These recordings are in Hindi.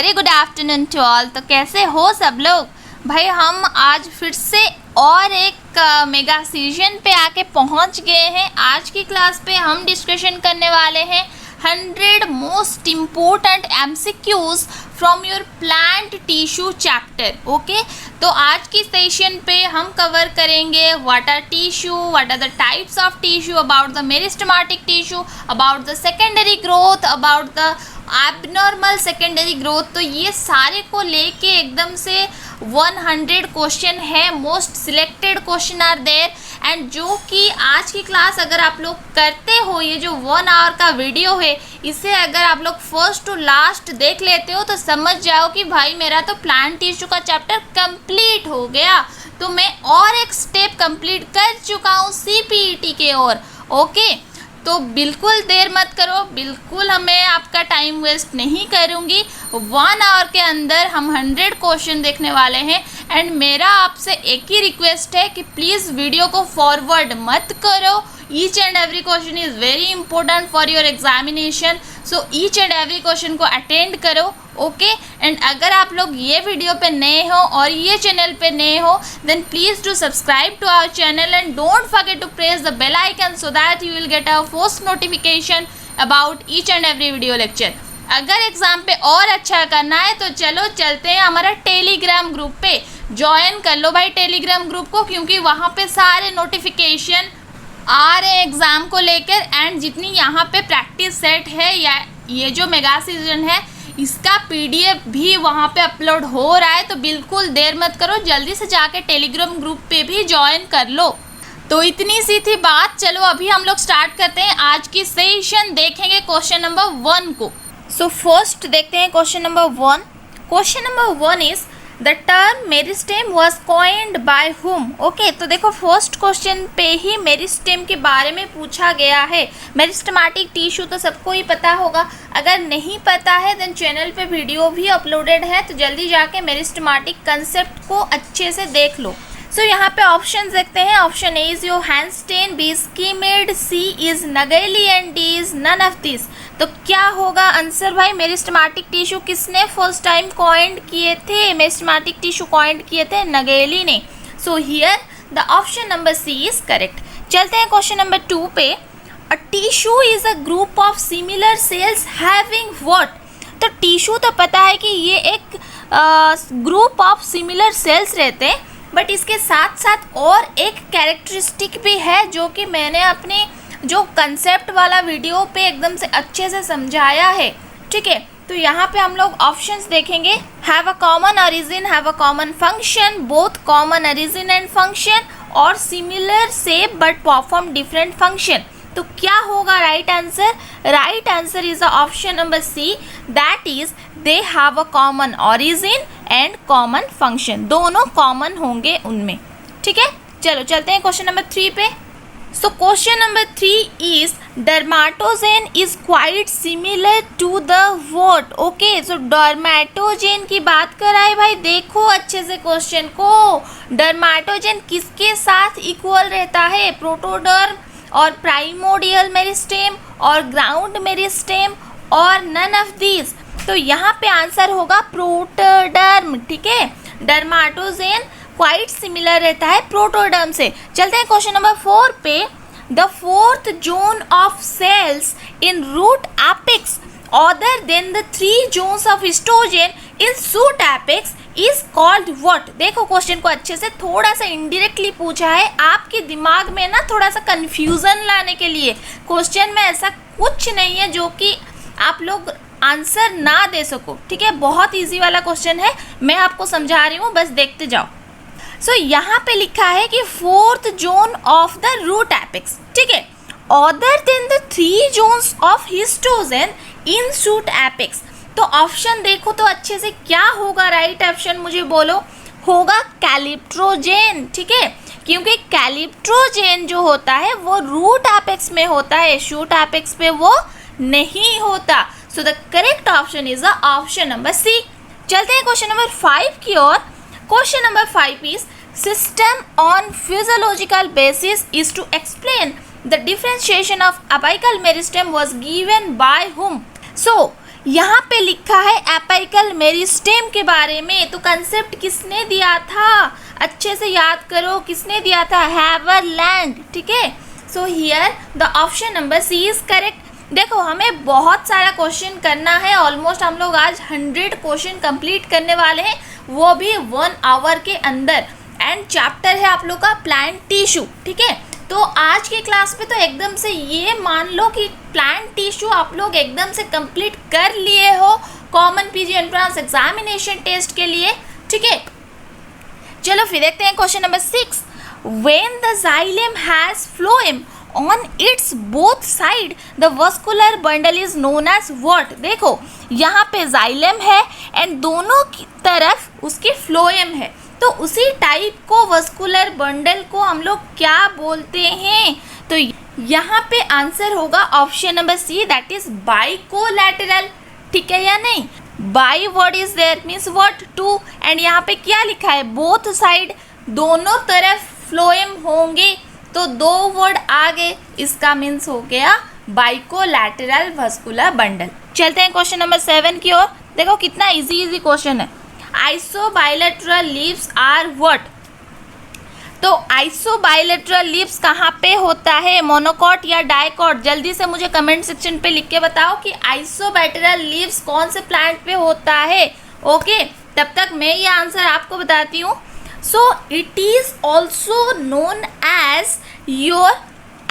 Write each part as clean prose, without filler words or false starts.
Very good afternoon to all. तो कैसे हो सब लोग भाई? हम आज फिर से और एक मेगा सीजन पे आके पहुंच गए हैं। आज की क्लास पे हम डिस्कशन करने वाले हैं 100 most important MCQs from your plant tissue chapter. Okay, तो आज की सेशन पे हम कवर करेंगे what are tissue, what are the types of tissue, about the meristematic tissue, about the secondary growth, about the abnormal secondary growth. तो ये सारे को लेके एकदम से 100 क्वेश्चन है, most selected question are there. And जो कि आज की क्लास अगर आप लोग करते हो, ये जो 1 आवर का वीडियो है, इसे अगर आप लोग फर्स्ट टू लास्ट देख लेते हो तो समझ जाओ कि भाई मेरा तो प्लांट टिश्यू का चैप्टर कंप्लीट हो गया। तो मैं और एक स्टेप कंप्लीट कर चुका हूँ CPET के ओर। ओके, तो बिल्कुल देर मत करो, बिल्कुल हमें आपका टाइम वेस्ट नहीं करूँगी। 1 आवर के अंदर हम 100 क्वेश्चन देखने वाले हैं। एंड मेरा आपसे एक ही रिक्वेस्ट है कि प्लीज़ वीडियो को फॉरवर्ड मत करो। Each and every question is very important for your examination, so each and every question को अटेंड करो। ओके, एंड अगर आप लोग ये वीडियो पे नए हो और ये चैनल पे नए हो, then please do subscribe to our channel and don't forget to press the bell icon so that you will get our first notification about each and every video lecture. अगर एग्ज़ाम पे और अच्छा करना है तो चलो चलते हैं हमारा टेलीग्राम ग्रुप पे। ज्वाइन कर लो भाई टेलीग्राम ग्रुप को, क्योंकि वहाँ पे सारे नोटिफिकेशन आ रहे हैं एग्ज़ाम को लेकर। एंड जितनी यहाँ पे प्रैक्टिस सेट है या ये जो मेगा सीजन है, इसका PDF भी वहाँ पे अपलोड हो रहा है। तो बिल्कुल देर मत करो, जल्दी से जाके टेलीग्राम ग्रुप पे भी ज्वाइन कर लो। तो इतनी सी थी बात, चलो अभी हम लोग स्टार्ट करते हैं आज की सेशन। देखेंगे क्वेश्चन नंबर 1 को। सो फर्स्ट देखते हैं question number 1। Question number 1 is the term meristem was coined by whom. Okay, तो देखो फर्स्ट क्वेश्चन पे ही मेरिस्टेम के बारे में पूछा गया है। मेरिस्टेमेटिक टिश्यू तो सबको ही पता होगा, अगर नहीं पता है देन चैनल पे वीडियो भी अपलोडेड है, तो जल्दी जाके मेरिस्टेमेटिक कंसेप्ट को अच्छे से देख लो। सो यहाँ पे ऑप्शन देखते हैं। Option A is Johanstein, B is Kimed, C is Nageli and D is none of this. तो क्या होगा आंसर भाई? मेरिस्टेमेटिक टिश्यू किसने फर्स्ट टाइम कॉइंड किए थे? मेरिस्टेमेटिक टिश्यू कॉइंड किए थे नगेली ने। So here the option number C is correct. चलते हैं क्वेश्चन नंबर 2 पे। A tissue is a group of similar cells having what? तो टिश्यू तो पता है कि ये एक ग्रुप ऑफ सिमिलर सेल्स रहते हैं, बट इसके साथ साथ और एक कैरेक्टरिस्टिक भी है जो कि मैंने अपने जो कंसेप्ट वाला वीडियो पे एकदम से अच्छे से समझाया है। ठीक है, तो यहाँ पे हम लोग ऑप्शंस देखेंगे। Have a common origin, have a common function, both common origin and function, और similar shape but perform different function. तो क्या होगा right answer? Right answer is the option number C, that is they have a common origin and common function. दोनों कॉमन होंगे उनमें। ठीक है, चलो चलते हैं क्वेश्चन नंबर 3 पे। So question number 3 is dermatogen is quite similar to the what? Okay, so dermatogen की बात कराए भाई, देखो अच्छे से क्वेश्चन को। डर्माटोजेन किसके साथ इक्वल रहता है? प्रोटोडर्म और प्राइमोडियल मेरिस्टेम और ग्राउंड मेरिस्टेम और नन ऑफ दीज। तो यहाँ पे आंसर होगा प्रोटोडर्म। ठीक है, डर्माटोजेन क्वाइट सिमिलर रहता है प्रोटोडर्म से। चलते हैं क्वेश्चन नंबर 4 पे। The fourth zone of cells in root apex other than the 3 zones of histogen in shoot apex is called what? देखो क्वेश्चन को अच्छे से थोड़ा सा इनडायरेक्टली पूछा है, आपके दिमाग में ना थोड़ा सा कंफ्यूजन लाने के लिए। क्वेश्चन में ऐसा कुछ नहीं है जो कि आप लोग आंसर ना दे सको। ठीक है, बहुत इजी वाला क्वेश्चन है, मैं आपको समझा रही हूँ, बस देखते जाओ। सो यहाँ पे लिखा है कि fourth zone of the root apex, ठीक है, other than the 3 zones of histogen in shoot apex. तो ऑप्शन देखो तो अच्छे से, क्या होगा राइट ऑप्शन मुझे बोलो? होगा कैलिप्ट्रोजेन। ठीक है, क्योंकि कैलिप्ट्रोजेन जो होता है वो रूट एपेक्स में होता है, शूट एपेक्स पे वो नहीं होता। So the correct option is the option number C. चलते हैं क्वेश्चन नंबर 5 की ओर। Question number 5 is system on physiological basis is to explain the differentiation of apical meristem was given by whom. सो यहाँ पे लिखा है एपिकल मेरिस्टेम के बारे में, तो कंसेप्ट किसने दिया था, अच्छे से याद करो, किसने दिया था, हैवरलैंड, ठीक है। So here the option number C is correct. देखो हमें बहुत सारा क्वेश्चन करना है, ऑलमोस्ट हम लोग आज 100 क्वेश्चन कंप्लीट करने वाले हैं, वो भी 1 आवर के अंदर। एंड चैप्टर है आप लोग का प्लांट टिश्यू, ठीक है। तो आज के क्लास पे तो एकदम से ये मान लो कि प्लांट टिश्यू आप लोग एकदम से कंप्लीट कर लिए हो common PG entrance examination test के लिए, ठीक है। चलो फिर देखते हैं question number 6। When the xylem has phloem on its both side the vascular bundle is known as what. देखो यहाँ पे जाइलम है एंड दोनों की तरफ उसकी फ्लोएम है, तो उसी टाइप को वस्कुलर बंडल को हम लोग क्या बोलते हैं, तो यहाँ पे आंसर होगा option number C, that is bicollateral, ठीक है या नहीं। Bi word is there means what, two, and यहाँ पे क्या लिखा है, बोथ साइड, दोनों तरफ फ्लोएम होंगे, तो 2 वर्ड आ गए, इसका मीन्स हो गया बाइकोलैटरल वस्कुलर बंडल। चलते हैं क्वेश्चन नंबर 7 की ओर। देखो कितना इजी क्वेश्चन है। आइसोबाइलेटरल लीव्स आर व्हाट। तो आइसोबाइलेटरल लीव्स कहाँ पे होता है, मोनोकॉट या डाइकॉट, जल्दी से मुझे कमेंट सेक्शन पे लिख के बताओ कि आइसोबाइलेटरल लीव्स कौन से प्लांट पे होता है। ओके, तब तक मैं ये आंसर आपको बताती हूँ। So it is also known as your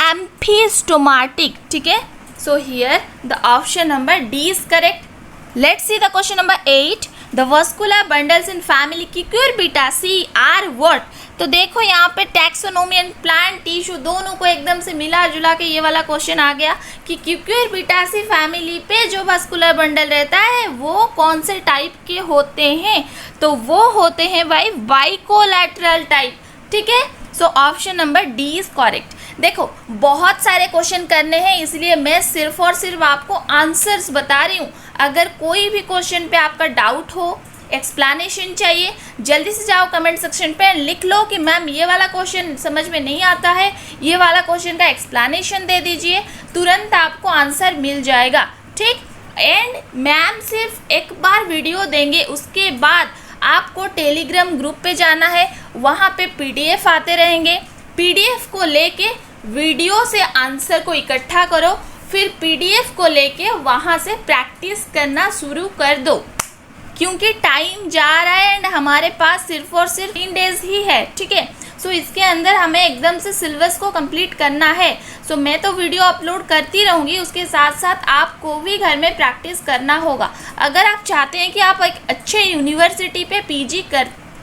amphistomatic, ठीक है। So here the option number D is correct. Let's see the question number 8। The vascular bundles in family Cucurbitaceae are what? तो देखो यहाँ पे टैक्सोनोमी एंड प्लांट टिश्यू दोनों को एकदम से मिला जुला के ये वाला क्वेश्चन आ गया कि क्यूक्यूरबिटासी फैमिली पे जो वस्कुलर बंडल रहता है वो कौन से टाइप के होते हैं, तो वो होते हैं भाई बाइकोलैटरल टाइप, ठीक है। So option number D is correct. देखो बहुत सारे क्वेश्चन करने हैं, इसलिए मैं सिर्फ और सिर्फ आपको आंसर्स बता रही हूँ। अगर कोई भी क्वेश्चन पे आपका डाउट हो, एक्सप्लेनेशन चाहिए, जल्दी से जाओ कमेंट सेक्शन पे लिख लो कि मैम ये वाला क्वेश्चन समझ में नहीं आता है, ये वाला क्वेश्चन का एक्सप्लेनेशन दे दीजिए, तुरंत आपको आंसर मिल जाएगा, ठीक। एंड मैम सिर्फ एक बार वीडियो देंगे, उसके बाद आपको टेलीग्राम ग्रुप पे जाना है, वहाँ पे PDF आते रहेंगे, PDF को लेके वीडियो से आंसर को इकट्ठा करो, फिर PDF को लेके वहाँ से प्रैक्टिस करना शुरू कर दो, क्योंकि टाइम जा रहा है एंड हमारे पास सिर्फ और सिर्फ 3 डेज ही है, ठीक है। सो इसके अंदर हमें एकदम से सिलेबस को कंप्लीट करना है। सो मैं तो वीडियो अपलोड करती रहूँगी, उसके साथ साथ आपको भी घर में प्रैक्टिस करना होगा, अगर आप चाहते हैं कि आप एक अच्छे यूनिवर्सिटी पे PG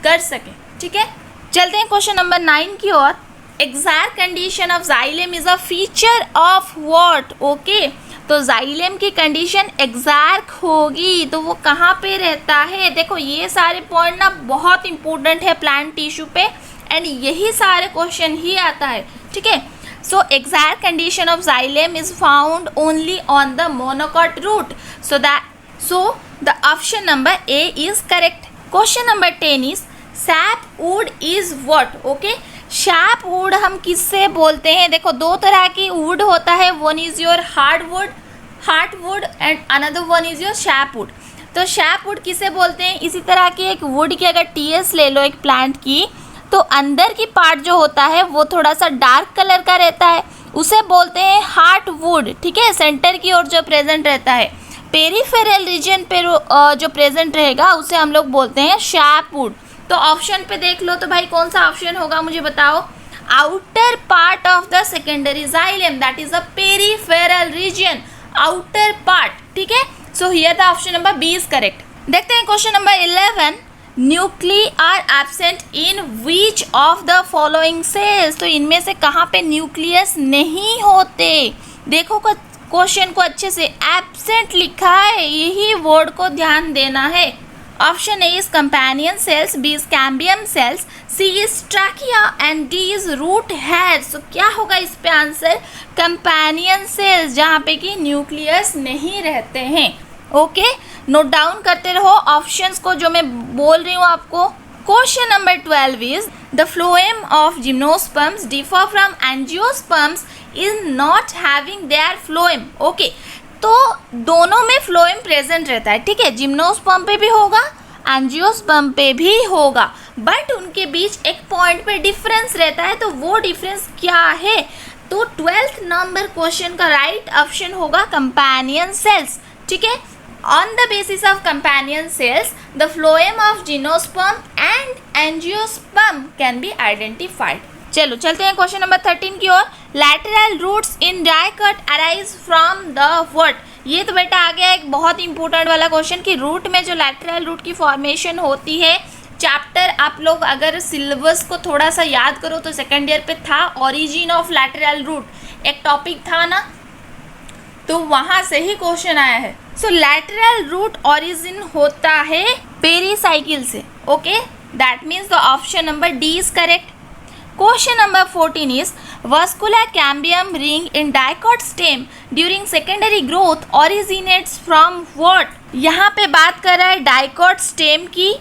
कर सकें, ठीक है। चलते हैं क्वेश्चन नंबर 9 की ओर। Exact condition of xylem is a feature of what. Okay, तो जाइलम की कंडीशन एग्जैक्ट होगी तो वो कहाँ पे रहता है। देखो ये सारे पॉइंट ना बहुत इंपॉर्टेंट है प्लांट टिश्यू पे, एंड यही सारे क्वेश्चन ही आता है, ठीक है। So exact condition of xylem is found only on the monocot root, so the option number A is correct. Question number 10 is sapwood is what. Okay, sapwood हम किससे बोलते हैं। देखो 2 तरह की वुड होता है, one is your hardwood and another one is your sapwood. तो सैपवुड किसे बोलते हैं, इसी तरह की एक वुड की अगर TS ले लो एक प्लांट की, तो अंदर की पार्ट जो होता है वो थोड़ा सा डार्क कलर का रहता है, उसे बोलते हैं हार्टवुड, ठीक है। सेंटर की ओर जो प्रेजेंट रहता है, पेरीफेरल रीजन पे जो प्रेजेंट रहेगा उसे हम लोग बोलते हैं सैपवुड। तो ऑप्शन पे देख लो तो भाई कौन सा ऑप्शन होगा मुझे बताओ। Outer part of the secondary xylem, that is a peripheral region, outer part, ठीक है। So here the option number B is correct. देखते हैं question number 11। Nuclei are absent in which of the following cells. तो इनमें से कहाँ पे न्यूक्लियस नहीं होते। देखो क्वेश्चन को अच्छे से, एब्सेंट लिखा है, यही वर्ड को ध्यान देना है। Option A is companion cells, B is cambium cells, C is trachea and D is root hairs. तो क्या होगा इस पे आंसर, कंपेनियन सेल्स, जहाँ पे कि न्यूक्लियस नहीं रहते हैं। ओके, नोट डाउन करते रहो ऑप्शंस को जो मैं बोल रही हूँ आपको। Question number 12 is the phloem of gymnosperms differ from angiosperms is not having their phloem. Okay, तो दोनों में फ्लोएम प्रेजेंट रहता है, ठीक है। जिम्नोस्पर्म पे भी होगा, एंजियोस्पर्म पे भी होगा, बट उनके बीच एक पॉइंट पे डिफरेंस रहता है। तो वो डिफरेंस क्या है? तो 12th नंबर क्वेश्चन का राइट ऑप्शन होगा कंपेनियन सेल्स, ठीक है। On the basis of companion cells the phloem of gymnosperm and angiosperm can be identified. चलो चलते हैं क्वेश्चन नंबर 13 की ओर। Lateral roots in dicot arise from the what? ये तो बेटा आ गया एक बहुत इंपॉर्टेंट वाला क्वेश्चन कि रूट में जो लैटरल रूट की फॉर्मेशन होती है, चैप्टर आप लोग अगर सिलेबस को थोड़ा सा याद करो तो सेकेंड ईयर पे था, ओरिजिन ऑफ लैटरल रूट एक टॉपिक था ना, तो वहाँ से ही क्वेश्चन आया है। सो लैटरल रूट ओरिजिन होता है पेरीसाइकिल से, okay, that means the option number D is correct. Question number 14 is vascular cambium ring in dicot stem during secondary growth originates from what? यहाँ पे बात कर रहा है डाइकोट स्टेम की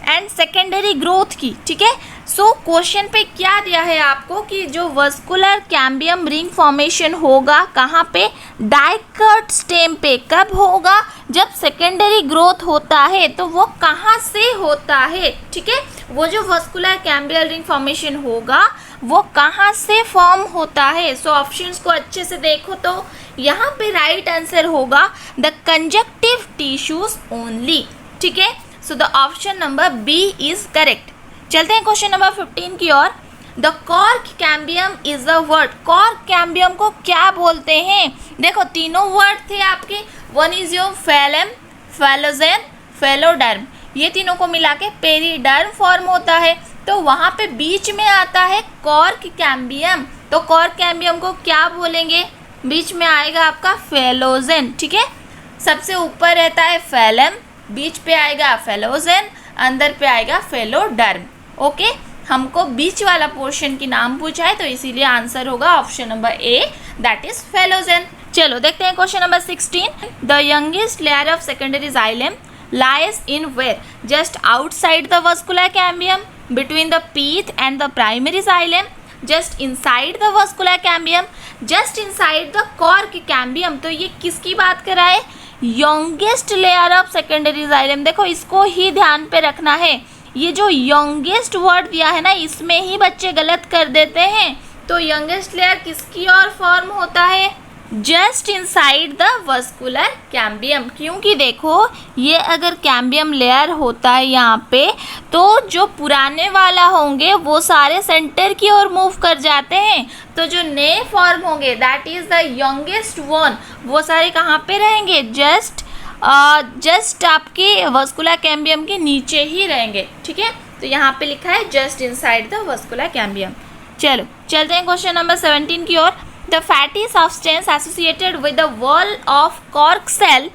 एंड सेकेंडरी ग्रोथ की, ठीक है। सो क्वेश्चन पे क्या दिया है आपको कि जो वस्कुलर कैम्बियम रिंग फॉर्मेशन होगा कहाँ पे? डाइकोट स्टेम पे। कब होगा? जब सेकेंडरी ग्रोथ होता है। तो वो कहाँ से होता है, ठीक है। वो जो वस्कुलर कैम्बियम रिंग फॉर्मेशन होगा वो कहाँ से फॉर्म होता है? सो ऑप्शंस को अच्छे से देखो तो यहाँ पे राइट आंसर होगा द कंजक्टिव टिश्यूज ओनली, ठीक है। So the option number B is correct. चलते हैं क्वेश्चन नंबर 15 की ओर। The cork cambium is a word. Cork cambium को क्या बोलते हैं? देखो तीनों वर्ड थे आपके, one is your phellem, phellogen, phelloderm, ये तीनों को मिला के पेरीडर्म फॉर्म होता है। तो वहाँ पे बीच में आता है कॉर्क कैम्बियम, तो कॉर्क कैम्बियम को क्या बोलेंगे? बीच में आएगा आपका फेलोजेन, ठीक है। सबसे ऊपर रहता है फेलम, बीच पे आएगा फेलोजेन, अंदर पे आएगा फेलोडर्म, ओके। हमको बीच वाला पोर्शन की नाम पूछा है तो इसीलिए आंसर होगा option number A, that is phellogen. चलो देखते हैं question number 16। The youngest layer of secondary xylem lies in where? Just outside the vascular cambium, between the pith and the primary xylem, just inside the vascular cambium, just inside the cork cambium। तो ये किसकी बात कर रहा है? Youngest layer of secondary xylem. देखो इसको ही ध्यान पे रखना है, ये जो यंगेस्ट वर्ड दिया है ना इसमें ही बच्चे गलत कर देते हैं। तो यंगेस्ट लेयर किसकी ओर फॉर्म होता है? Just inside the vascular cambium. क्योंकि देखो ये अगर कैम्बियम लेयर होता है यहाँ पे तो जो पुराने वाला होंगे वो सारे सेंटर की ओर मूव कर जाते हैं, तो जो नए फॉर्म होंगे that is the youngest one, वो सारे कहाँ पे रहेंगे? जस्ट आपके वस्कुलर कैम्बियम के नीचे ही रहेंगे, ठीक है। तो यहाँ पे लिखा है just inside the vascular cambium. चलो चलते हैं क्वेश्चन नंबर 17 की ओर। The fatty substance associated with the wall of cork cell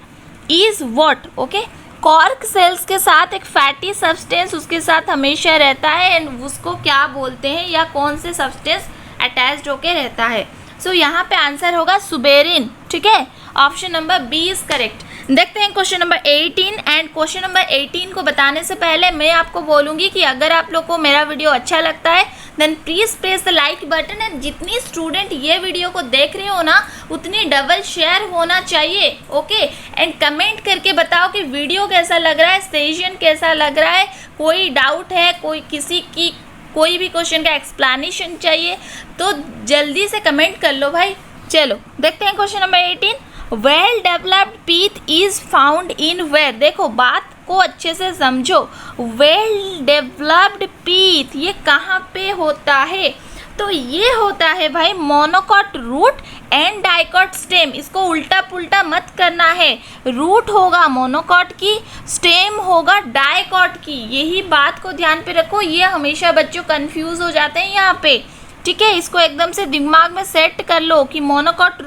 is what? Okay, cork cells के साथ एक fatty substance उसके साथ हमेशा रहता है एंड उसको क्या बोलते हैं या कौन से substance attached होके रहता है? सो यहाँ पे आंसर होगा सुबेरिन, ठीक है। Option number B is correct. देखते हैं question number 18 and question number 18 को बताने से पहले मैं आपको बोलूँगी कि अगर आप लोग को मेरा वीडियो अच्छा लगता है then please press the like button and जितनी स्टूडेंट ये वीडियो को देख रही हो ना उतनी डबल शेयर होना चाहिए, ओके। एंड कमेंट करके बताओ कि वीडियो कैसा लग रहा है, सेशन कैसा लग रहा है, कोई डाउट है, कोई भी क्वेश्चन का एक्सप्लेनेशन चाहिए तो जल्दी से कमेंट कर लो भाई। चलो देखते हैं question number 18। Well developed pith is found in where? देखो बात को अच्छे से समझो, वेल डेवलप्ड पीथ ये कहाँ पे होता है? तो ये होता है भाई monocot root and dicot stem. इसको उल्टा पुल्टा मत करना है, रूट होगा मोनोकॉट की, स्टेम होगा डाइकोट की, यही बात को ध्यान पे रखो। ये हमेशा बच्चों कंफ्यूज हो जाते हैं यहाँ पे, ठीक है। इसको एकदम से दिमाग में सेट कर लो कि मोनोकॉट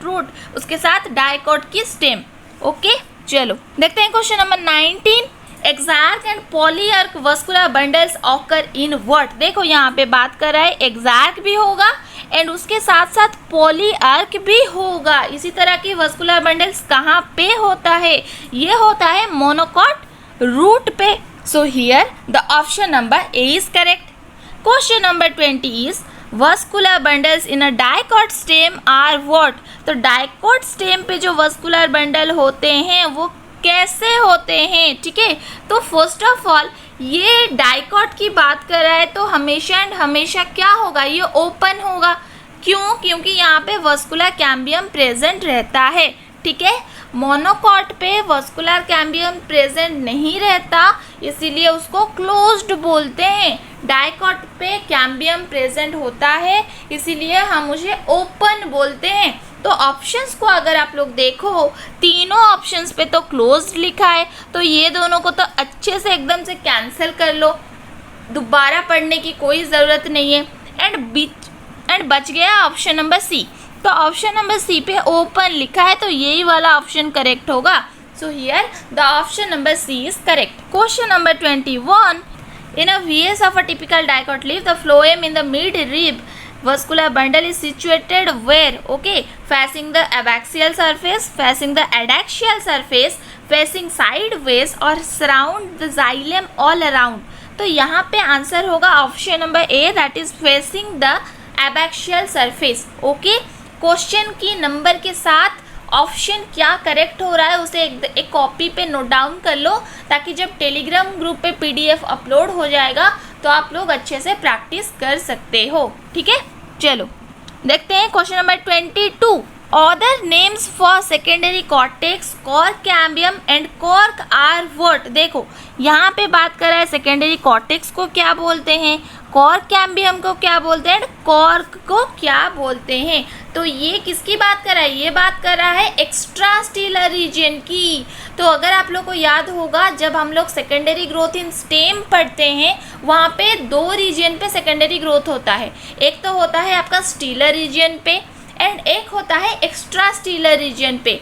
रूट उसके साथ डाइकोट की स्टेम, ओके। चलो देखते हैं question number 19। Exarch and polyarch vascular bundles occur in what? देखो यहाँ पे बात कर रहा है एक्सार्क भी होगा एंड उसके साथ साथ पॉलीआर्क भी होगा। इसी तरह की वस्कुलर बंडल्स कहाँ पे होता है? ये होता है मोनोकॉट रूट पे। So here the option number A is correct. Question number 20 is vascular bundles in a dicot stem are what. तो डाइकॉट स्टेम पे जो वस्कुलर बंडल होते हैं वो कैसे होते हैं, ठीक है। तो फर्स्ट ऑफ ऑल ये डाइकॉट की बात कर रहा है तो हमेशा एंड हमेशा क्या होगा, ये ओपन होगा। क्यों? क्योंकि यहाँ पे वस्कुलर कैम्बियम प्रेजेंट रहता है, ठीक है। मोनोकॉट पे वस्कुलर कैम्बियम प्रेजेंट नहीं रहता, इसीलिए उसको क्लोज्ड बोलते हैं। डाइकॉट पे कैम्बियम प्रेजेंट होता है, इसीलिए हम उसे ओपन बोलते हैं। तो ऑप्शंस को अगर आप लोग देखो, तीनों ऑप्शंस पे तो क्लोज्ड लिखा है, तो ये दोनों को तो अच्छे से एकदम से कैंसिल कर लो, दोबारा पढ़ने की कोई ज़रूरत नहीं है। एंड बच गया ऑप्शन नंबर सी। तो ऑप्शन नंबर सी पे ओपन लिखा है, तो यही वाला ऑप्शन करेक्ट होगा। So here the option number C is correct. Question number 21, in a vs of a typical dicot leaf, the phloem in the mid rib vascular bundle is situated where? Okay, facing the abaxial surface, facing the adaxial surface, facing sideways or surround the xylem all around। तो यहाँ पे आंसर होगा option number A, that is facing the abaxial surface. Okay, question की नंबर के साथ ऑप्शन क्या करेक्ट हो रहा है उसे एक कॉपी पे नोट डाउन कर लो, ताकि जब टेलीग्राम ग्रुप पे पीडीएफ अपलोड हो जाएगा तो आप लोग अच्छे से प्रैक्टिस कर सकते हो, ठीक है। चलो देखते हैं question number 22, other names for secondary cortex, cork cambium and cork are what. देखो यहाँ पे बात कर रहा है सेकेंडरी कॉर्टेक्स को क्या बोलते हैं, कॉर्क कैम्बियम को क्या बोलते हैं, कॉर्क को क्या बोलते हैं। तो ये किसकी बात कर रहा है, ये बात कर रहा है एक्स्ट्रास्टीलर रीजन की। तो अगर आप लोग को याद होगा, जब हम लोग सेकेंडरी ग्रोथ इन स्टेम पढ़ते हैं, वहाँ पे दो रीजन पे सेकेंडरी ग्रोथ होता है। एक तो होता है आपका स्टीलर रीजन पे एंड एक होता है एक्स्ट्रा स्टीलर रीजन पे।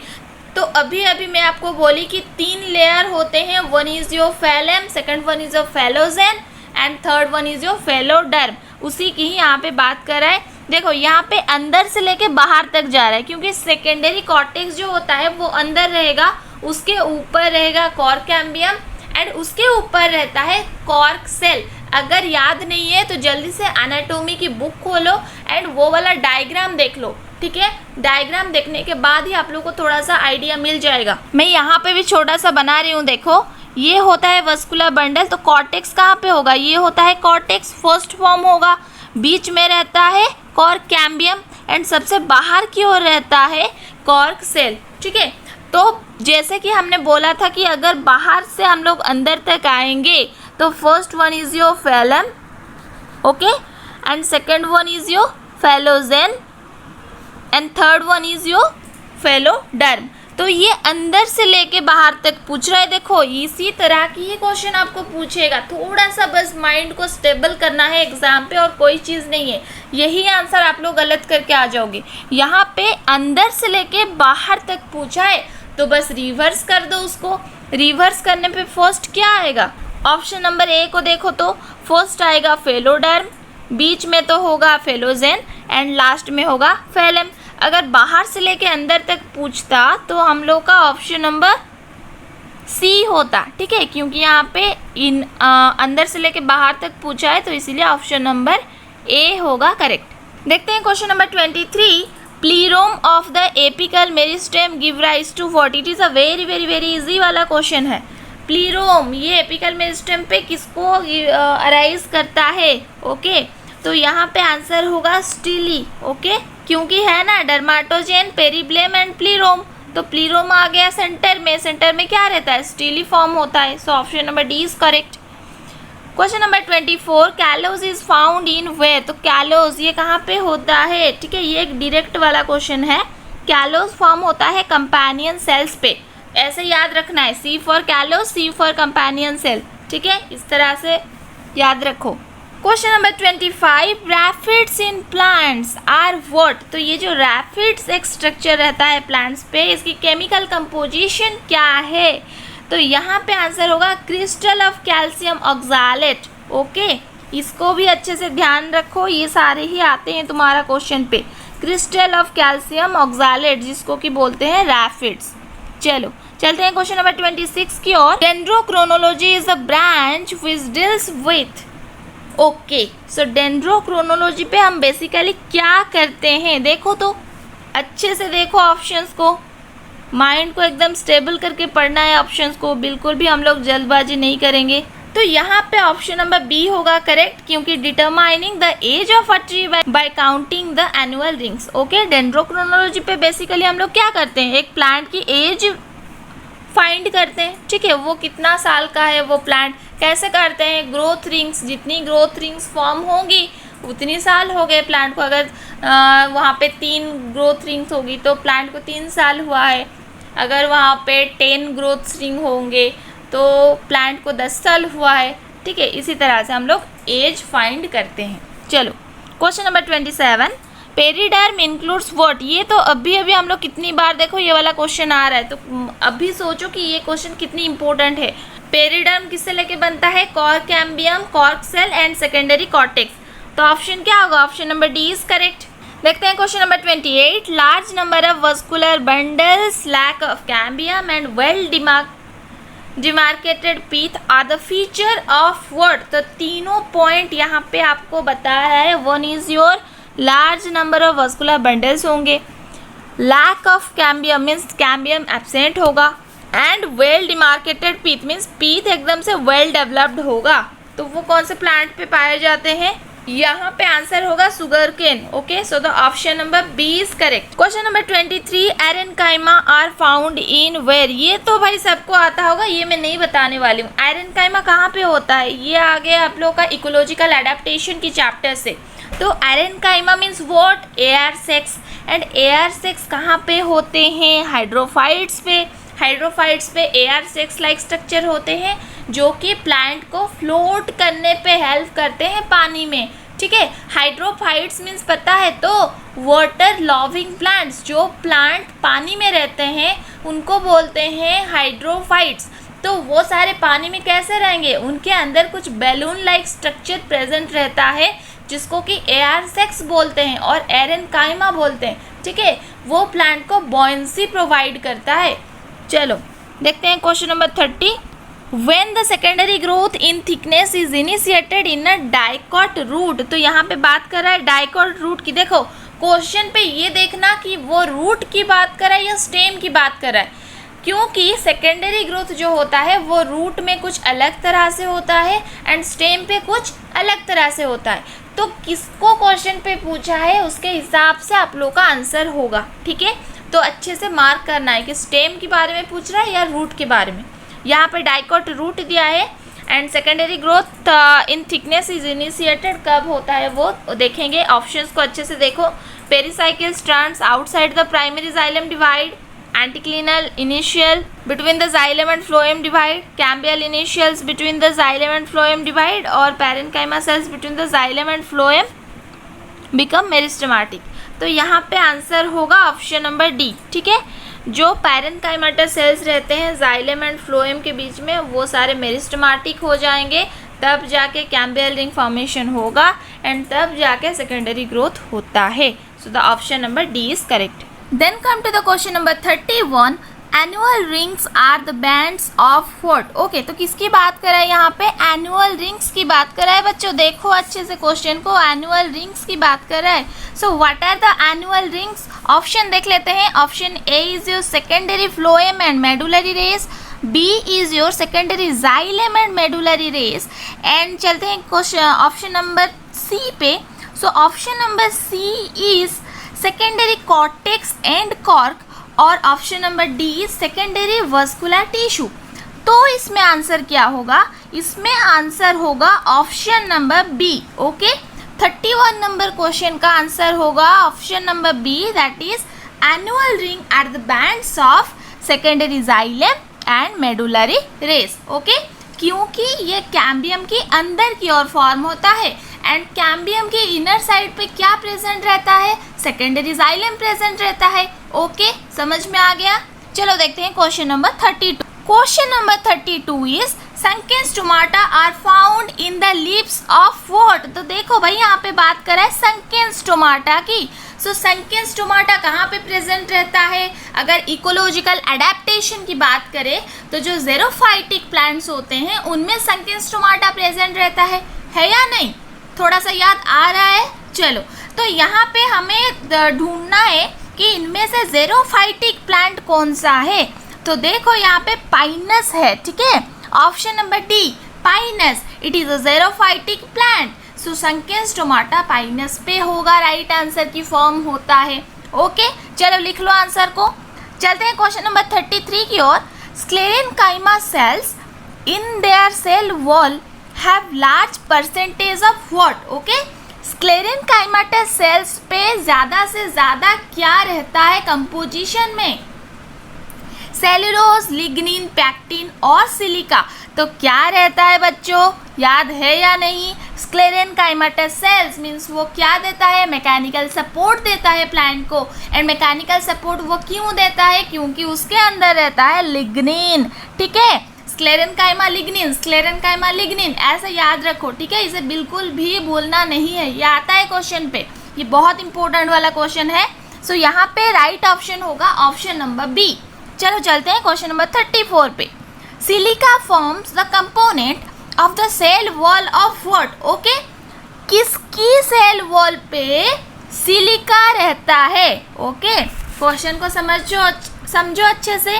तो अभी अभी मैं आपको बोली कि 3 लेयर होते हैं, one is your phellum, second one is your phellogen and third one is your phelloderm. उसी की ही यहाँ पे बात कर रहा है। देखो यहाँ पे अंदर से लेके बाहर तक जा रहा है, क्योंकि सेकेंडरी कॉर्टेक्स जो होता है वो अंदर रहेगा, उसके ऊपर रहेगा कॉर्क कैम्बियम एंड उसके ऊपर रहता है कॉर्क सेल। अगर याद नहीं है तो जल्दी से एनाटॉमी की बुक खोलो एंड वो वाला डायग्राम देख लो, ठीक है। डायग्राम देखने के बाद ही आप लोग को थोड़ा सा आइडिया मिल जाएगा। मैं यहाँ पे भी छोटा सा बना रही हूँ, देखो ये होता है वस्कुलर बंडल। तो कॉर्टेक्स कहाँ पे होगा, ये होता है कॉर्टेक्स, फर्स्ट फॉर्म होगा, बीच में रहता है कॉर्क कैम्बियम एंड सबसे बाहर की ओर रहता है कॉर्क सेल, ठीक है। तो जैसे कि हमने बोला था कि अगर बाहर से हम लोग अंदर तक आएंगे तो first one is your phellum, okay, and second one is your phellogen and third one is your phelloderm. तो ये अंदर से लेके बाहर तक पूछ रहा है। देखो इसी तरह की ही क्वेश्चन आपको पूछेगा, थोड़ा सा बस माइंड को स्टेबल करना है एग्जाम पे, और कोई चीज़ नहीं है। यही आंसर आप लोग गलत करके आ जाओगे। यहाँ पे अंदर से लेके बाहर तक पूछा है तो बस रिवर्स कर दो उसको। रिवर्स करने पे फर्स्ट क्या आएगा, ऑप्शन नंबर ए को देखो तो फर्स्ट आएगा फेलोडर्म, बीच में तो होगा फेलोजेन एंड लास्ट में होगा फैलम। अगर बाहर से लेके अंदर तक पूछता तो हम लोग का ऑप्शन नंबर सी होता, ठीक है, क्योंकि यहाँ पे अंदर से लेके बाहर तक पूछा है तो इसीलिए ऑप्शन नंबर ए होगा करेक्ट। देखते हैं question number 23, plerome of the apical meristem give rise to what. It is a very very very easy वाला क्वेश्चन है। प्लीरोम ये एपिकल मेरिस्टेम पे किसको अराइज करता है, ओके। तो यहाँ पे आंसर होगा स्टीली, ओके, क्योंकि है ना डर्माटोजेन, पेरिब्लेम एंड प्लीरोम। तो प्लीरोम आ गया सेंटर में, सेंटर में क्या रहता है, स्टीली फॉर्म होता है। So option number D is correct. Question number 24, callose is found in where. तो कैलोज ये कहाँ पे होता है, ठीक है, ये एक डायरेक्ट वाला क्वेश्चन है। कैलोज फॉर्म होता है कंपेनियन सेल्स पे, ऐसे याद रखना है, C for callose, C for companion cell, ठीक है, इस तरह से याद रखो। Question number 25, raphides in plants are what. तो ये जो रैफिड्स एक स्ट्रक्चर रहता है प्लांट्स पे, इसकी केमिकल कंपोजिशन क्या है। तो यहाँ पे आंसर होगा crystal of calcium oxalate, okay. इसको भी अच्छे से ध्यान रखो, ये सारे ही आते हैं तुम्हारा क्वेश्चन पे। क्रिस्टल ऑफ कैल्शियम ऑक्सैलेट जिसको कि बोलते हैं रैफिड्स। चलो चलते हैं क्वेश्चन नंबर 26 की ओर। Dendrochronology is a branch which deals with, okay, so dendrochronology पे हम बेसिकली क्या करते हैं, देखो तो अच्छे से देखो ऑप्शंस को, माइंड को एकदम स्टेबल करके पढ़ना है ऑप्शंस को, बिल्कुल भी हम लोग जल्दबाजी नहीं करेंगे। तो यहाँ पे ऑप्शन नंबर बी होगा करेक्ट, क्योंकि determining the age of a tree by counting the annual rings. Okay, dendrochronology पे बेसिकली हम लोग क्या करते हैं, एक प्लांट की एज फाइंड करते हैं, ठीक है, वो कितना साल का है वो प्लांट, कैसे करते हैं, ग्रोथ रिंग्स, जितनी ग्रोथ रिंग्स फॉर्म होंगी उतनी साल हो गए प्लांट को। अगर वहाँ पे 3 ग्रोथ रिंग्स होगी तो प्लांट को 3 साल हुआ है। अगर वहाँ पे 10 ग्रोथ रिंग होंगे तो प्लांट को 10 साल हुआ है, ठीक है। इसी तरह से हम लोग एज फाइंड करते हैं। चलो question number 27, periderm includes what. ये तो अभी हम लोग कितनी बार देखो ये वाला क्वेश्चन आ रहा है, तो अभी सोचो कि ये क्वेश्चन कितनी इंपॉर्टेंट है। पेरिडर्म किससे लेके बनता है, cork cambium, cork cell and secondary cortex. तो ऑप्शन क्या होगा, option number D is correct. देखते हैं question number 28, large number of vascular bundles, lack of cambium and well demarcated pith are the feature of what. तो तीनों पॉइंट यहाँ पे आपको बता रहा है। One is your large number of vascular bundles होंगे, lack of cambium means cambium absent होगा, and well demarcated pith means pith एकदम से वेल डेवलप्ड होगा। तो वो कौन से प्लांट पे पाए जाते हैं, यहाँ पे आंसर होगा sugar cane. Okay, so the option number B is correct. Question number 23, aerenchyma are found in where. ये तो भाई सबको आता होगा, ये मैं नहीं बताने वाली हूँ। एरेनकाइमा कहाँ पे होता है, ये आ गया आप लोग का इकोलॉजिकल एडेप्टेशन की चैप्टर से। तो aerenchyma means what, air sacs, and air sacs कहाँ पे होते हैं, हाइड्रोफाइट्स पे। हाइड्रोफाइट्स पे एयर सेक्स लाइक स्ट्रक्चर होते हैं जो कि प्लांट को फ्लोट करने पे हेल्प करते हैं पानी में, ठीक है। हाइड्रोफाइट्स मीन्स पता है तो वाटर लविंग प्लांट्स, जो प्लांट पानी में रहते हैं उनको बोलते हैं हाइड्रोफाइट्स। तो वो सारे पानी में कैसे रहेंगे, उनके अंदर कुछ बैलून लाइक स्ट्रक्चर प्रेजेंट रहता है जिसको कि एयर सेक्स बोलते हैं और एरेनकाइमा बोलते हैं, ठीक है। वो प्लांट को बॉयंसी प्रोवाइड करता है। चलो देखते हैं question number 30, when the secondary growth in thickness is initiated in a dicot root. तो यहाँ पे बात कर रहा है डाइकॉट रूट की। देखो क्वेश्चन पे ये देखना कि वो रूट की बात कर रहा है या स्टेम की बात कर रहा है, क्योंकि सेकेंडरी ग्रोथ जो होता है वो रूट में कुछ अलग तरह से होता है एंड स्टेम पे कुछ अलग तरह से होता है। तो किसको क्वेश्चन पे पूछा है उसके हिसाब से आप लोग का आंसर होगा, ठीक है। तो अच्छे से मार्क करना है कि स्टेम के बारे में पूछ रहा है या रूट के बारे में। यहाँ पे डाइकॉट रूट दिया है and secondary growth in thickness is initiated कब होता है वो देखेंगे। ऑप्शंस को अच्छे से देखो, pericycle strands outside the primary xylem divide, anticlinal initial between the xylem and phloem divide, cambial initials between the xylem and phloem divide, और parenchyma cells between the xylem and phloem become meristematic. तो यहाँ पे आंसर होगा ऑप्शन नंबर डी, ठीक है। जो पैरेन्काइमाटा सेल्स रहते हैं जाइलम एंड फ्लोएम के बीच में वो सारे मेरिस्टेमेटिक हो जाएंगे, तब जाके कैम्बियल रिंग फॉर्मेशन होगा एंड तब जाके सेकेंडरी ग्रोथ होता है। So the option number D is correct. Then come to the question number 31, annual rings are the bands of what. Okay, तो किसकी बात कर रहा है यहाँ पे, एनुअल रिंग्स की बात कर रहा है। बच्चों देखो अच्छे से क्वेश्चन को, एनुअल रिंग्स की बात कर रहा है। So what are the annual rings, option देख लेते हैं। Option A is your secondary phloem and medullary rays, B is your secondary xylem and medullary rays, and चलते हैं क्वेश्चन ऑप्शन नंबर सी पे। So option number C is secondary cortex and cork, और option number D is secondary vascular tissue. तो इसमें आंसर क्या होगा, इसमें आंसर होगा option number B. Okay, 31 number question का आंसर होगा option number B, that is annual ring at the bands of secondary xylem and medullary rays. Okay, क्योंकि ये कैम्बियम की अंदर की ओर फॉर्म होता है एंड कैम्बियम के इनर साइड पे क्या प्रेजेंट रहता है, सेकेंडरी जाइलम प्रेजेंट रहता है। ओके, समझ में आ गया। चलो देखते हैं question number 32। Question number 32 is sunken stomata are found in the lips of what. तो देखो भाई यहाँ पे बात कर रहा है संकेन स्टोमाटा की। सो संकेन स्टोमाटा कहाँ पे प्रेजेंट रहता है, अगर इकोलॉजिकल एडेप्टेशन की बात करें तो जो ज़ेरोफाइटिक प्लांट्स होते हैं उनमें संकेन स्टोमाटा प्रेजेंट रहता है या नहीं। थोड़ा सा याद आ रहा है? चलो, तो यहाँ पे हमें ढूंढना है कि इनमें से ज़ेरोफाइटिक प्लांट कौन सा है। तो देखो यहाँ पे पाइनस है, ठीक है, option number D pinus, it is a xerophytic plant. So sunken stomata pinus पे होगा, राइट आंसर की फॉर्म होता है। ओके, चलो लिख लो आंसर को। चलते हैं क्वेश्चन नंबर 33 की ओर। Sclerenchyma cells in their cell wall have large percentage of what? Okay, sclerenchymatous cells पे ज़्यादा से ज़्यादा क्या रहता है कंपोजिशन में? सेलुलोज, लिग्निन, पैक्टिन और सिलिका। तो क्या रहता है बच्चों, याद है या नहीं? स्क्लेरेनकाइमाटस सेल्स मीन्स वो क्या देता है? मैकेनिकल सपोर्ट देता है प्लांट को। एंड मैकेनिकल सपोर्ट वो क्यों देता है? क्योंकि उसके अंदर रहता है लिग्निन, ठीक है। स्क्लेरेनकाइमा लिग्निन, स्क्लेरेनकाइमा लिग्निन, ऐसे याद रखो, ठीक है, इसे बिल्कुल भी भूलना नहीं है, ये आता है क्वेश्चन पे, ये बहुत इंपॉर्टेंट वाला क्वेश्चन है। सो यहाँ पे राइट ऑप्शन होगा ऑप्शन नंबर बी। चलो चलते हैं क्वेश्चन नंबर 34 पे। Silica forms the component of the cell wall of what? Okay, किसकी सेल वॉल पे सिलिका रहता है? ओके, क्वेश्चन को समझो अच्छे से।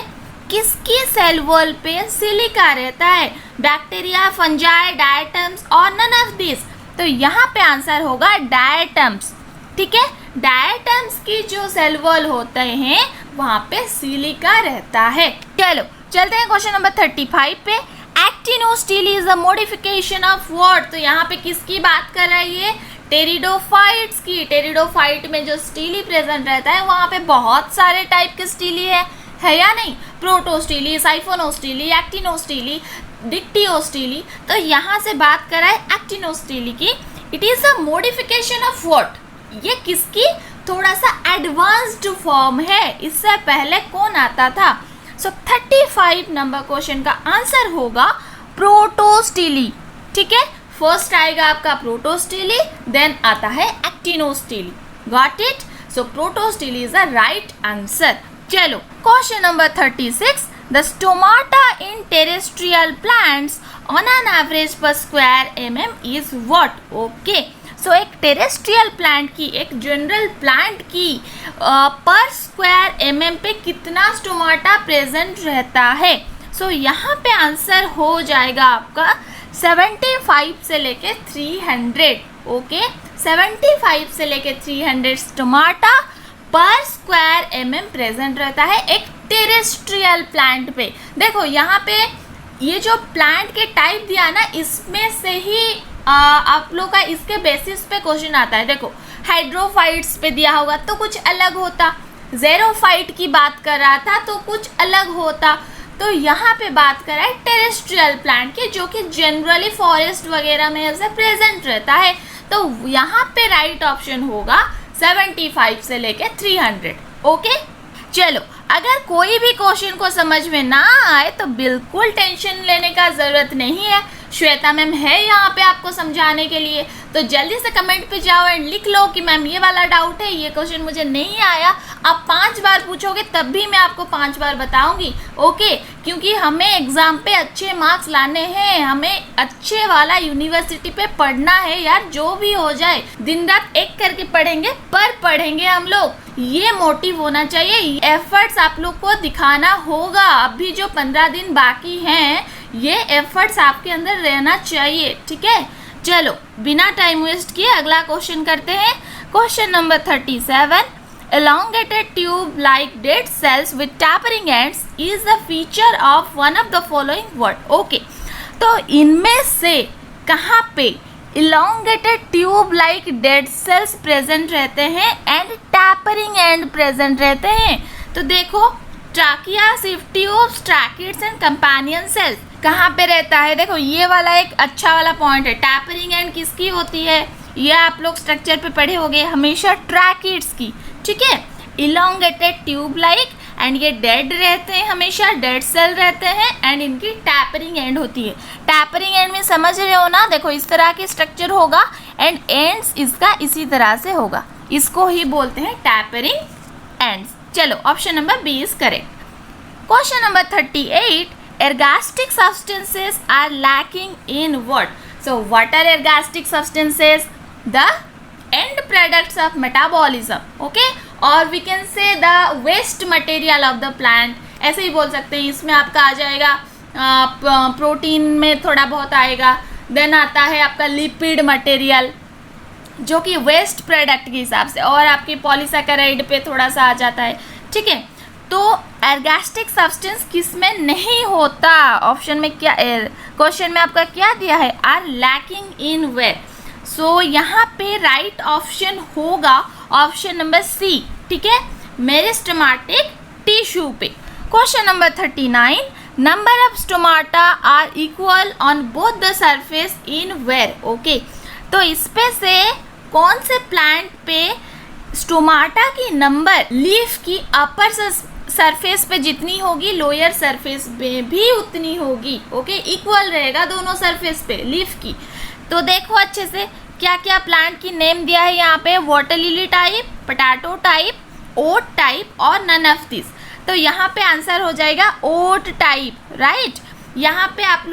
किसकी सेल वॉल पे सिलिका रहता है? बैक्टीरिया, फंजाई, डायटम्स और नन ऑफ दिस। तो यहाँ पे आंसर होगा डायटम्स, ठीक है। डायटम्स की जो सेल वॉल होते हैं वहाँ पे सिलिका रहता है। चलो चलते हैं क्वेश्चन नंबर 35 पे। Actinostele is a modification of what? तो यहाँ पे किसकी बात कर रहा है ये? टेरिडोफाइट्स की। टेरिडोफाइट में जो स्टीली प्रेजेंट रहता है वहाँ पे बहुत सारे टाइप के स्टीली है या नहीं? प्रोटोस्टीली, साइफोनोस्टीली, एक्टिनोस्टीली, डिक्टियोस्टीली। तो यहाँ से बात कर रहा है एक्टिनोस्टीली की। It is a modification of what? ये किसकी थोड़ा सा एडवांस्ड फॉर्म है, इससे पहले कौन आता था? सो 35 नंबर क्वेश्चन का आंसर होगा प्रोटोस्टीली, ठीक है। फर्स्ट आएगा आपका प्रोटोस्टीली, देन आता है actinostele, got it? So protostele is the right answer. चलो question number 36। The stomata in terrestrial plants on an average per square mm is what? Okay, so एक टेरेस्ट्रियल प्लांट की, एक जनरल प्लांट की पर स्क्वायर mm पे कितना स्टोमाटा प्रेजेंट रहता है? सो यहाँ पे आंसर हो जाएगा आपका 75 से लेके 300। ओके, 75 से लेके 300 स्टोमाटा पर स्क्वायर mm प्रेजेंट रहता है एक टेरेस्ट्रियल प्लांट पे। देखो यहाँ पे ये जो प्लांट के टाइप दिया ना, इसमें से ही आप लोग का इसके बेसिस पे क्वेश्चन आता है। देखो हाइड्रोफाइट्स पे दिया होगा तो कुछ अलग होता, ज़ेरोफाइट की बात कर रहा था तो कुछ अलग होता। तो यहाँ पे बात कर रहा है टेरेस्ट्रियल प्लांट की, जो कि जनरली फॉरेस्ट वगैरह में ऐसे प्रेजेंट रहता है। तो यहाँ पे राइट ऑप्शन होगा 75 से लेके 300। ओके, चलो अगर कोई भी क्वेश्चन को समझ में ना आए तो बिल्कुल टेंशन लेने का ज़रूरत नहीं है, श्वेता मैम है यहाँ पे आपको समझाने के लिए। तो जल्दी से कमेंट पे जाओ एंड लिख लो कि मैम ये वाला डाउट है, ये क्वेश्चन मुझे नहीं आया। आप 5 बार पूछोगे तब भी मैं आपको 5 बार बताऊंगी, ओके, क्योंकि हमें एग्ज़ाम पे अच्छे मार्क्स लाने हैं, हमें अच्छे वाला यूनिवर्सिटी पे पढ़ना है यार। जो भी हो जाए दिन रात एक करके पढ़ेंगे, पर पढ़ेंगे हम लोग, ये मोटिव होना चाहिए। एफर्ट्स आप लोग को दिखाना होगा। अभी जो 15 दिन बाकी हैं, ये एफर्ट्स आपके अंदर रहना चाहिए, ठीक है। चलो बिना टाइम वेस्ट किए अगला क्वेश्चन करते हैं। Question number 37। elongated tube like dead cells with tapering ends is the feature of one of the following word? Okay, तो इनमें से कहाँ पे elongated tube like dead cells present रहते हैं एंड tapering end प्रेजेंट रहते हैं? तो देखो ट्राकिया, सिफ्ट tubes, tracheids and companion cells कहाँ पे रहता है? देखो ये वाला एक अच्छा वाला पॉइंट है। टैपरिंग एंड किसकी होती है? ये आप लोग स्ट्रक्चर पे पढ़े होंगे हमेशा, ट्रैकिड्स की, ठीक है। इलोंगेटेड ट्यूब लाइक एंड ये डेड रहते हैं, हमेशा डेड सेल रहते हैं एंड इनकी टैपरिंग एंड होती है। टैपरिंग एंड में समझ रहे हो ना? देखो इस तरह की स्ट्रक्चर होगा एंड एंड्स इसका इसी तरह से होगा, इसको ही बोलते हैं टैपरिंग एंड्स। चलो option number B is correct. Question number 38। ergastic substances are lacking in what? So what are ergastic substances? The end products of metabolism, okay? Or we can say the waste material of the plant, ऐसे ही बोल सकते हैं. इसमें आपका आ जाएगा प्रोटीन में थोड़ा बहुत आएगा. देन आता है आपका लिपिड मटेरियल जो कि वेस्ट प्रोडक्ट के हिसाब से, और आपकी पॉलीसैकेराइड पे थोड़ा सा आ जाता है. ठीक है, तो एर्गास्टिक सब्सटेंस किस में नहीं होता? ऑप्शन में क्या, क्वेश्चन में आपका क्या दिया है? Are lacking in where. So यहाँ पे राइट ऑप्शन होगा ऑप्शन नंबर सी. ठीक है, मेरिस्टेमेटिक टिश्यू पे. Question number 39, number of stomata are equal on both the surface in where. Okay, तो इस पे से कौन से प्लांट पे स्टोमाटा की नंबर लीफ की अपर सरफेस पे जितनी होगी, लोअर सरफेस पे भी उतनी होगी. ओके, इक्वल रहेगा दोनों सरफेस पे लीफ की. तो देखो अच्छे से क्या क्या प्लांट की नेम दिया है यहाँ पे. Water lily type, potato type, oat type और नन ऑफ दिस. तो यहाँ पे आंसर हो जाएगा ओट टाइप, राइट. यहाँ पे आप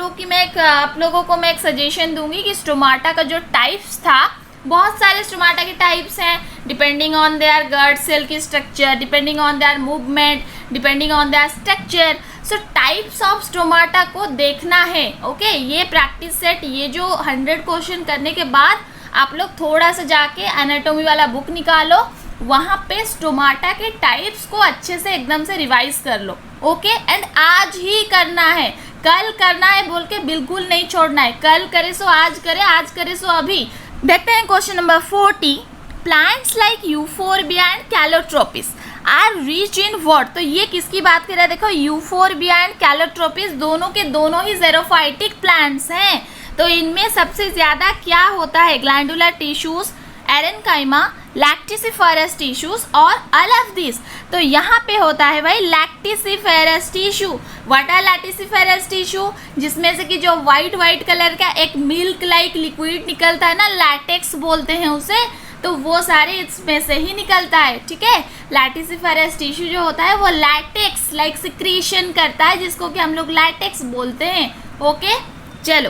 लोगों को मैं एक सजेशन दूंगी कि स्टोमाटा का जो टाइप्स था, बहुत सारे स्टोमाटा के टाइप्स हैं depending on their guard cell की structure, depending on their movement, depending on their structure. So types of stomata को देखना है. ओके, ये प्रैक्टिस सेट, ये जो 100 क्वेश्चन करने के बाद आप लोग थोड़ा सा जाके एनाटॉमी वाला बुक निकालो, वहाँ पे स्टोमाटा के टाइप्स को अच्छे से एकदम से रिवाइज कर लो. ओके, एंड आज ही करना है, कल करना है बोल के बिल्कुल नहीं छोड़ना है. कल करे सो आज करे, आज करे सो अभी. देखते हैं question number 40. Plants like Euphorbia and Calotropis are rich in what. तो ये किसकी बात कर रहा है? देखो, यूफोर्बिया एंड कैलोट्रोपिस दोनों के दोनों ही ज़ेरोफाइटिक प्लांट्स हैं. तो इनमें सबसे ज़्यादा क्या होता है? Glandular tissues, aerenchyma, laticiferous tissues और ऑल ऑफ दिस. तो यहाँ पे होता है भाई laticiferous tissue. What are laticiferous tissue? जिसमें से कि जो वाइट कलर का एक मिल्क लाइक लिक्विड निकलता है ना, लैटेक्स बोलते हैं उसे, तो वो सारे इसमें से ही निकलता है. ठीक है, लैक्टिसिफेरस टिश्यू जो होता है वो लैटेक्स लाइक सिक्रीशन करता है, जिसको कि हम लोग लैटेक्स बोलते हैं. ओके, चलो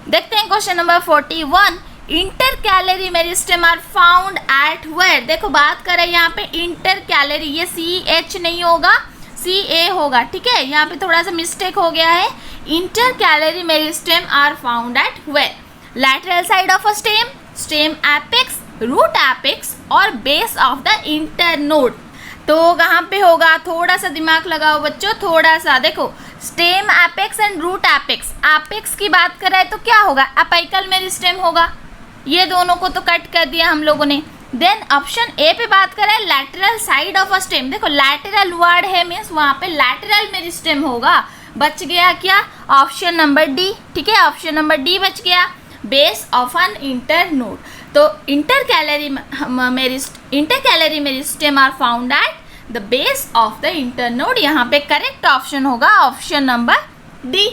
देखते हैं question number 41. Intercalary meristem are found at where. देखो बात करें यहाँ पे इंटर कैलरी, ये CH नहीं होगा, CA होगा. ठीक है, यहाँ पे थोड़ा सा मिस्टेक हो गया है. Intercalary meristem are found at where? Lateral side of a stem, stem apex, root apex और बेस ऑफ द इंटरनोड. तो कहाँ पे होगा? थोड़ा सा दिमाग लगाओ बच्चों, थोड़ा सा देखो. Stem apex and root apex. Apex की बात करें तो क्या होगा? अपाइकल मेरिस्टेम होगा. ये दोनों को तो कट कर दिया हम लोगों ने. देन ऑप्शन ए पे बात करें, lateral side of a stem. देखो लैटरल वर्ड है, मीन्स वहाँ पे लैटरल मेरिस्टेम होगा. बच गया क्या? Option number D. ठीक है, ऑप्शन नंबर डी बच गया, बेस ऑफ एन इंटरनोड. तो intercalary meristem are found at the base of the internode. यहाँ पे करेक्ट ऑप्शन होगा option number D.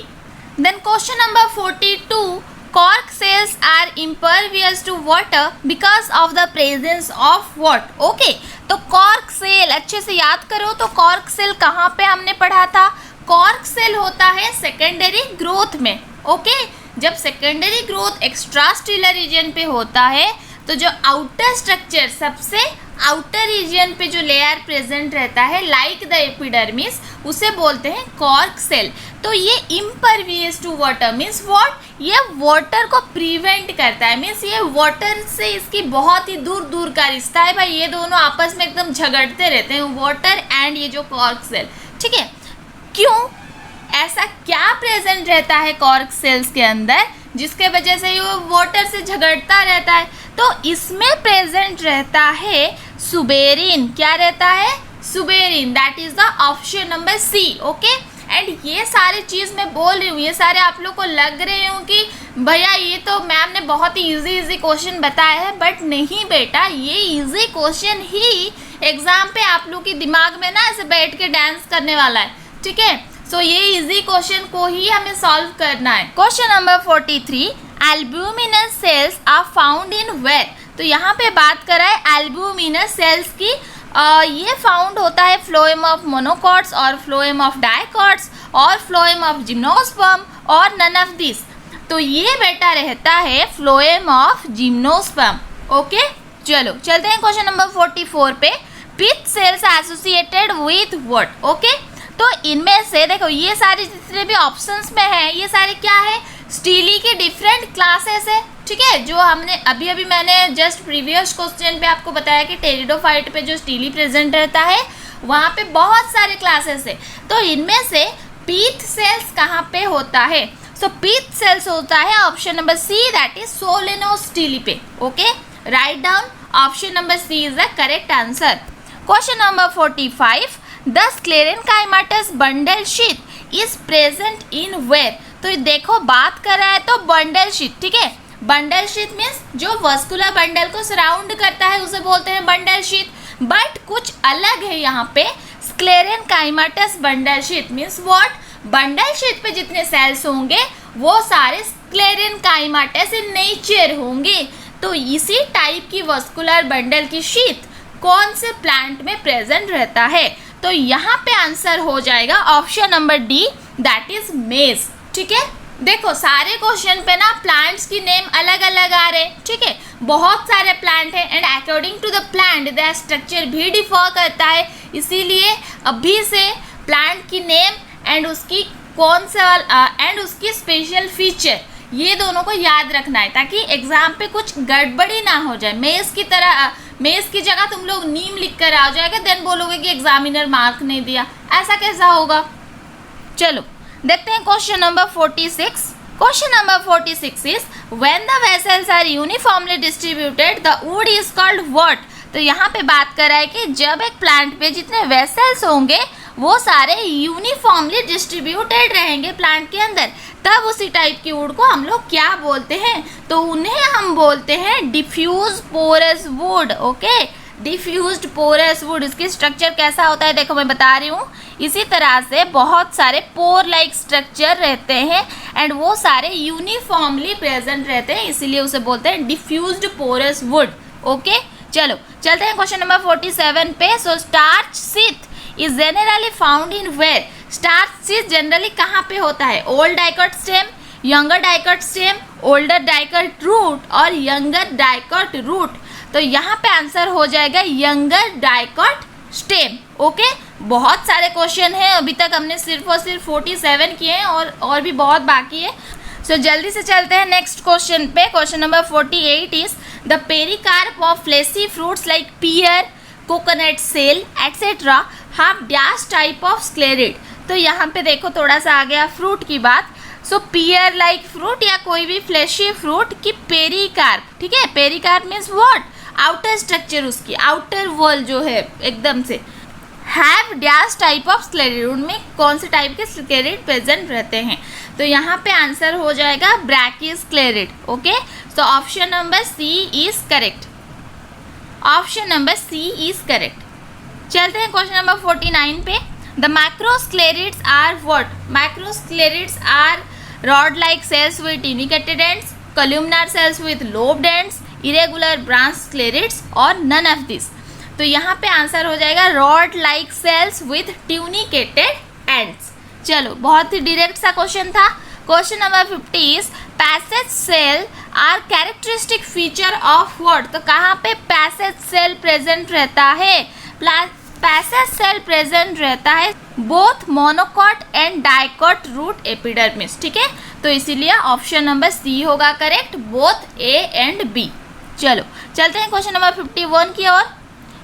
Then question number 42. Cork cells are impervious to water because of the presence of what? Okay, तो cork cell अच्छे से याद करो. तो cork cell कहाँ पे हमने पढ़ा था? cork cell होता है सेकेंडरी ग्रोथ में. ओके, जब सेकेंडरी ग्रोथ एक्स्ट्रास्टेलर रीजन पे होता है, तो जो आउटर स्ट्रक्चर, सबसे आउटर रीजन पे जो लेयर प्रेजेंट रहता है लाइक द एपिडर्मिस, उसे बोलते हैं कॉर्क सेल. तो ये impervious to water means what? ये वाटर को प्रिवेंट करता है, मीन्स ये वाटर से इसकी बहुत ही दूर दूर का रिश्ता है भाई. ये दोनों आपस में एकदम झगड़ते रहते हैं, वाटर एंड ये जो कॉर्क सेल. ठीक है, क्यों ऐसा क्या प्रेजेंट रहता है कॉर्क सेल्स के अंदर जिसके वजह से ये वाटर से झगड़ता रहता है? तो इसमें प्रेजेंट रहता है सुबेरिन. क्या रहता है? Suberin. That is the option number C. Okay, and ये सारी चीज़ मैं बोल रही हूँ, ये सारे आप लोग को लग रहे हूँ कि भैया ये तो मैम ने बहुत ही इजी क्वेश्चन बताया है, बट नहीं बेटा, ये इजी क्वेश्चन ही एग्जाम पे आप लोग के दिमाग में ना ऐसे बैठ के डांस करने वाला है. ठीक है, सो ये इजी क्वेश्चन को ही हमें सॉल्व करना है. Question number 43. Albuminous cells are found in where? तो यहाँ पे बात कर रहा है एल्ब्यूमिनस सेल्स की. ये फाउंड होता है फ्लोएम ऑफ मोनोकॉट्स और फ्लोएम ऑफ डाइकॉट्स और फ्लोएम ऑफ जिम्नोस्पर्म और नन ऑफ दिस. तो ये बेटा रहता है फ्लोएम ऑफ जिम्नोस्पर्म। ओके, चलो चलते हैं क्वेश्चन नंबर 44 पे। Pith cells associated with what? Okay, तो इनमें से देखो ये सारे जितने भी ऑप्शंस में है ये सारे क्या है, स्टीली के डिफरेंट क्लासेस है। ठीक है, जो हमने अभी मैंने जस्ट प्रीवियस क्वेश्चन पे आपको बताया कि टेरिडोफाइट पे जो स्टीली प्रेजेंट रहता है वहाँ पे बहुत सारे क्लासेस है। तो इनमें से पीथ सेल्स कहाँ पे होता है? सो पीथ सेल्स होता है option number C, that is solenostele पे। Okay, right down, option number C is the correct answer. Question number 45, the sclerenchymatous bundle sheath is present in where? तो देखो बात कर रहा है तो बंडल शीथ, ठीक है, बंडल शीथ मीन्स जो वस्कुलर बंडल को सराउंड करता है उसे बोलते हैं बंडल शीथ। बट कुछ अलग है यहाँ पे, sclerenchymatous bundle sheath means what? Bundle sheath पे जितने सेल्स होंगे वो सारे स्क्लेरेनकाइमाटस इन नेचर होंगे। तो इसी टाइप की वस्कुलर बंडल की शीथ कौन से प्लांट में प्रेजेंट रहता है? तो यहाँ पे आंसर हो जाएगा option number D, that is मेज। ठीक है, देखो सारे क्वेश्चन पे ना प्लांट्स की नेम अलग अलग आ रहे हैं। ठीक है, बहुत सारे प्लांट हैं and according to the plant the structure भी डिफर करता है। इसीलिए अभी से प्लांट की नेम एंड उसकी कौन सा एंड उसकी स्पेशल फीचर ये दोनों को याद रखना है ताकि एग्जाम पे कुछ गड़बड़ी ना हो जाए। मेज की तरह मेज की जगह तुम लोग नीम लिख कर आ जाएगा, देन बोलोगे कि एग्जामिनर मार्क नहीं दिया, ऐसा कैसा होगा? चलो देखते हैं question number 46। Question number 46 is when the vessels are uniformly distributed the wood is called what? तो यहाँ पे बात कर रहा है कि जब एक प्लांट पे जितने वेसल्स होंगे वो सारे यूनिफॉर्मली डिस्ट्रीब्यूटेड रहेंगे प्लांट के अंदर, तब उसी टाइप की वुड को हम लोग क्या बोलते हैं? तो उन्हें हम बोलते हैं diffuse porous wood. Okay, diffused porous wood. इसकी स्ट्रक्चर कैसा होता है देखो मैं बता रही हूँ, इसी तरह से बहुत सारे पोर लाइक स्ट्रक्चर रहते हैं एंड वो सारे यूनिफॉर्मली प्रेजेंट रहते हैं, इसीलिए उसे बोलते हैं डिफ्यूज्ड पोरस वुड। ओके, चलो चलते हैं क्वेश्चन नंबर 47 पे। So starch sheath is generally found in where? Starch sheath generally कहाँ पे होता है? Old dicot stem, younger dicot stem, older dicot root और यंगर डाइकॉट रूट। तो यहाँ पे आंसर हो जाएगा यंगर डाइकॉट स्टेम। ओके, बहुत सारे क्वेश्चन हैं, अभी तक हमने सिर्फ और सिर्फ 47 किए हैं और भी बहुत बाकी है। सो जल्दी से चलते हैं नेक्स्ट क्वेश्चन पे। Question number 48 is the pericarp of fleshy fruits like pear, coconut shell etcetera have dash type of sclereid? तो यहाँ पे देखो थोड़ा सा आ गया फ्रूट की बात। सो पियर लाइक फ्रूट या कोई भी फ्लेशी फ्रूट की पेरिकार्प, ठीक है, pericarp means what? Outer structure, उसकी आउटर वॉल जो है एकदम से, हैव डैश टाइप ऑफ स्क्लेरिड, उनमें कौन से टाइप के स्क्लेरिड प्रेजेंट रहते हैं? तो यहाँ पे आंसर हो जाएगा brachysclereid. Okay, so option number C is correct. Option number C is correct. चलते हैं क्वेश्चन नंबर 49 पे। The macrosclereids are what? Macrosclereids are rod like cells with tunicated ends, columnar cells with lobed ends, irregular branch sclereids और नन ऑफ दिस। तो यहाँ पे आंसर हो जाएगा rod like cells with tunicated ends. चलो बहुत ही डायरेक्ट सा क्वेश्चन था। Question number 50 is passage cell are characteristic feature of what? तो कहाँ पे पैसेज सेल प्रेजेंट रहता है? पैसेज सेल प्रेजेंट रहता है both monocot and dicot root epidermis. ठीक है, तो इसीलिए ऑप्शन नंबर सी होगा correct, both A and B. चलो चलते हैं क्वेश्चन नंबर 51 की ओर।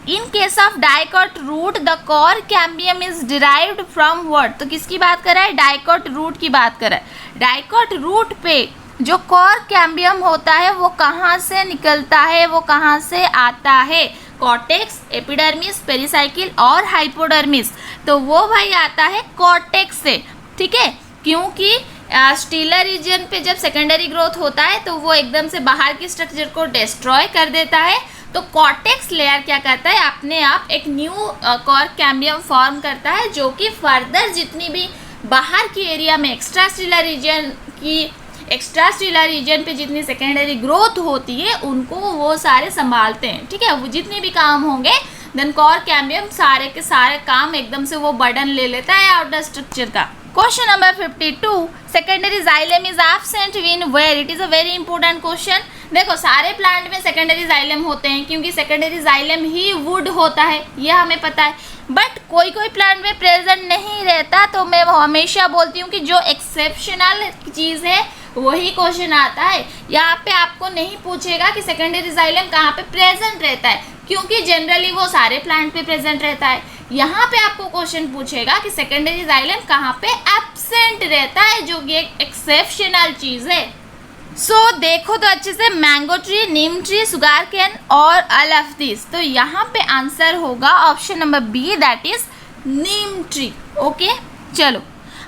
In case of dicot root the core cambium is derived from what? तो किसकी बात कर रहा है? डाइकॉट रूट की बात कर रहा है। डाइकॉट रूट पे जो कोर कैम्बियम होता है वो कहाँ से निकलता है, वो कहाँ से आता है? कॉर्टेक्स, एपिडर्मिस, पेरिसाइकिल और हाइपोडर्मिस। तो वो भाई आता है कॉर्टेक्स से। ठीक है, क्योंकि स्टीलर रीजन पे जब सेकेंडरी ग्रोथ होता है तो वो एकदम से बाहर की स्ट्रक्चर को डिस्ट्रॉय कर देता है, तो कॉर्टेक्स लेयर क्या करता है? अपने आप एक न्यू कोर कैम्बियम फॉर्म करता है जो कि फर्दर जितनी भी बाहर की एरिया में एक्स्ट्रा स्टीलर रीजन पे जितनी सेकेंडरी ग्रोथ होती है उनको वो सारे संभालते हैं। ठीक है, वो जितने भी काम होंगे देन कोर कैम्बियम सारे के सारे काम एकदम से वो बर्डन ले लेता है आउटर स्ट्रक्चर का। Question number 52, secondary xylem is absent in where? It is a very important question. देखो सारे प्लांट में सेकेंडरी जाइलम होते हैं क्योंकि सेकेंडरी जाइलम ही वुड होता है, यह हमें पता है। बट कोई कोई प्लांट में प्रेजेंट नहीं रहता, तो मैं हमेशा बोलती हूँ कि जो एक्सेप्शनल चीज़ है वही क्वेश्चन आता है। यहाँ पे आपको नहीं पूछेगा कि सेकेंडरी जाइलम कहाँ पे प्रेजेंट रहता है, क्योंकि जनरली वो सारे प्लांट पे प्रेजेंट रहता है। यहाँ पे आपको क्वेश्चन पूछेगा कि सेकेंडरी जाइलम कहाँ पे एब्सेंट रहता है, जो कि एक एक्सेप्शनल चीज़ है। सो देखो तो अच्छे से, mango tree, neem tree, sugar cane और ऑल ऑफ दिस। तो यहाँ पे आंसर होगा option number B, that is neem tree. Okay चलो,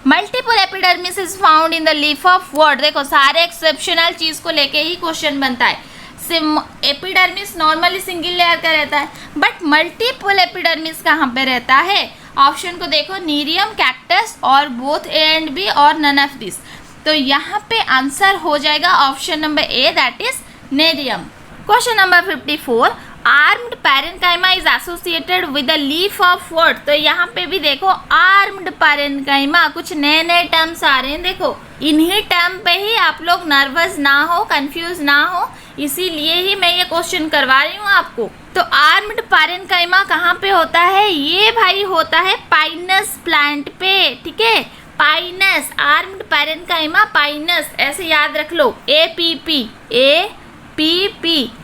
multiple epidermis is found in the leaf of what? देखो सारे एक्सेप्शनल चीज़ को लेके ही क्वेश्चन बनता है। एपिडर्मिस नॉर्मली सिंगल लेयर का रहता है, बट मल्टीपल एपिडर्मिस कहाँ पे रहता है? ऑप्शन को देखो, नीरियम, कैक्टस और बोथ ए एंड बी और नन ऑफ दिस। तो यहाँ पे आंसर हो जाएगा option number A, that is nerium. Question number 54, armed parenchyma is associated with the leaf of what? तो यहाँ पे भी देखो आर्म्ड पैरेन्काइमा, कुछ नए नए टर्म्स आ रहे हैं। देखो इन्हीं टर्म पे ही आप लोग नर्वस ना हो, कंफ्यूज ना हो, इसीलिए ही मैं ये क्वेश्चन करवा रही हूँ आपको। तो आर्म्ड पैरेन्काइमा कहाँ पे होता है? ये भाई होता है पाइनस प्लांट पे, ठीक है, पाइनस, आर्म्ड पैरेन्काइमा पाइनस, ऐसे याद रख लो, APP,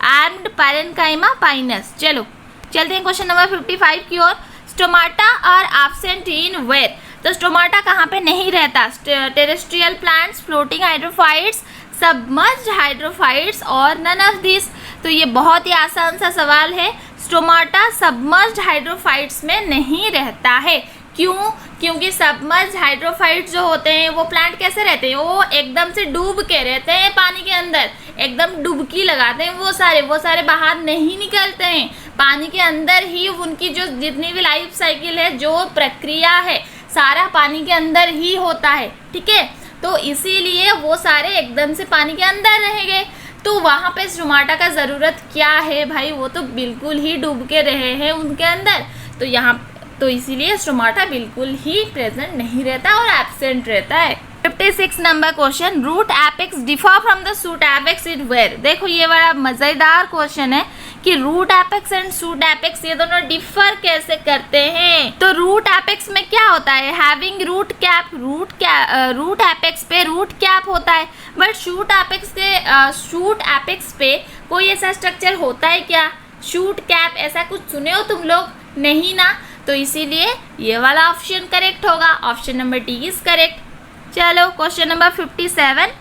आर्म्ड पैरेन्काइमा पाइनस। चलो चलते हैं क्वेश्चन नंबर 55 की ओर। Stomata are absent in where? तो स्टोमाटा कहाँ पे नहीं रहता? Terrestrial plants, floating hydrophytes, submerged hydrophytes और नन ऑफ दिस। तो ये बहुत ही आसान सा सवाल है। स्टोमाटा सबमर्ज्ड हाइड्रोफाइट्स में नहीं रहता है। क्यों? क्योंकि सबमर्ज्ड हाइड्रोफाइट्स जो होते हैं वो प्लांट कैसे रहते हैं? वो एकदम से डूब के रहते हैं पानी के अंदर, एकदम डुबकी लगाते हैं, वो सारे बाहर नहीं निकलते हैं, पानी के अंदर ही उनकी जो जितनी भी लाइफ साइकिल है, जो प्रक्रिया है, सारा पानी के अंदर ही होता है, ठीक है। तो इसीलिए वो सारे एकदम से पानी के अंदर रहेंगे। तो वहाँ पे स्टोमाटा का ज़रूरत क्या है भाई? वो तो बिल्कुल ही डूब के रहे हैं उनके अंदर। तो यहाँ तो इसीलिए स्टोमाटा बिल्कुल ही प्रेजेंट नहीं रहता और एब्सेंट रहता है। 56 number question, root apex differ from the shoot apex in where? देखो ये बड़ा मज़ेदार क्वेश्चन है कि root apex and shoot apex ये दोनों डिफर कैसे करते हैं। तो रूट एपेक्स में क्या होता है? Having root cap, root apex पे रूट कैप होता है, बट शूट एपेक्स पे कोई ऐसा स्ट्रक्चर होता है क्या? शूट कैप ऐसा कुछ सुने हो तुम लोग? नहीं ना। तो इसीलिए ये वाला ऑप्शन करेक्ट होगा, option number D is correct. चलो question number 57,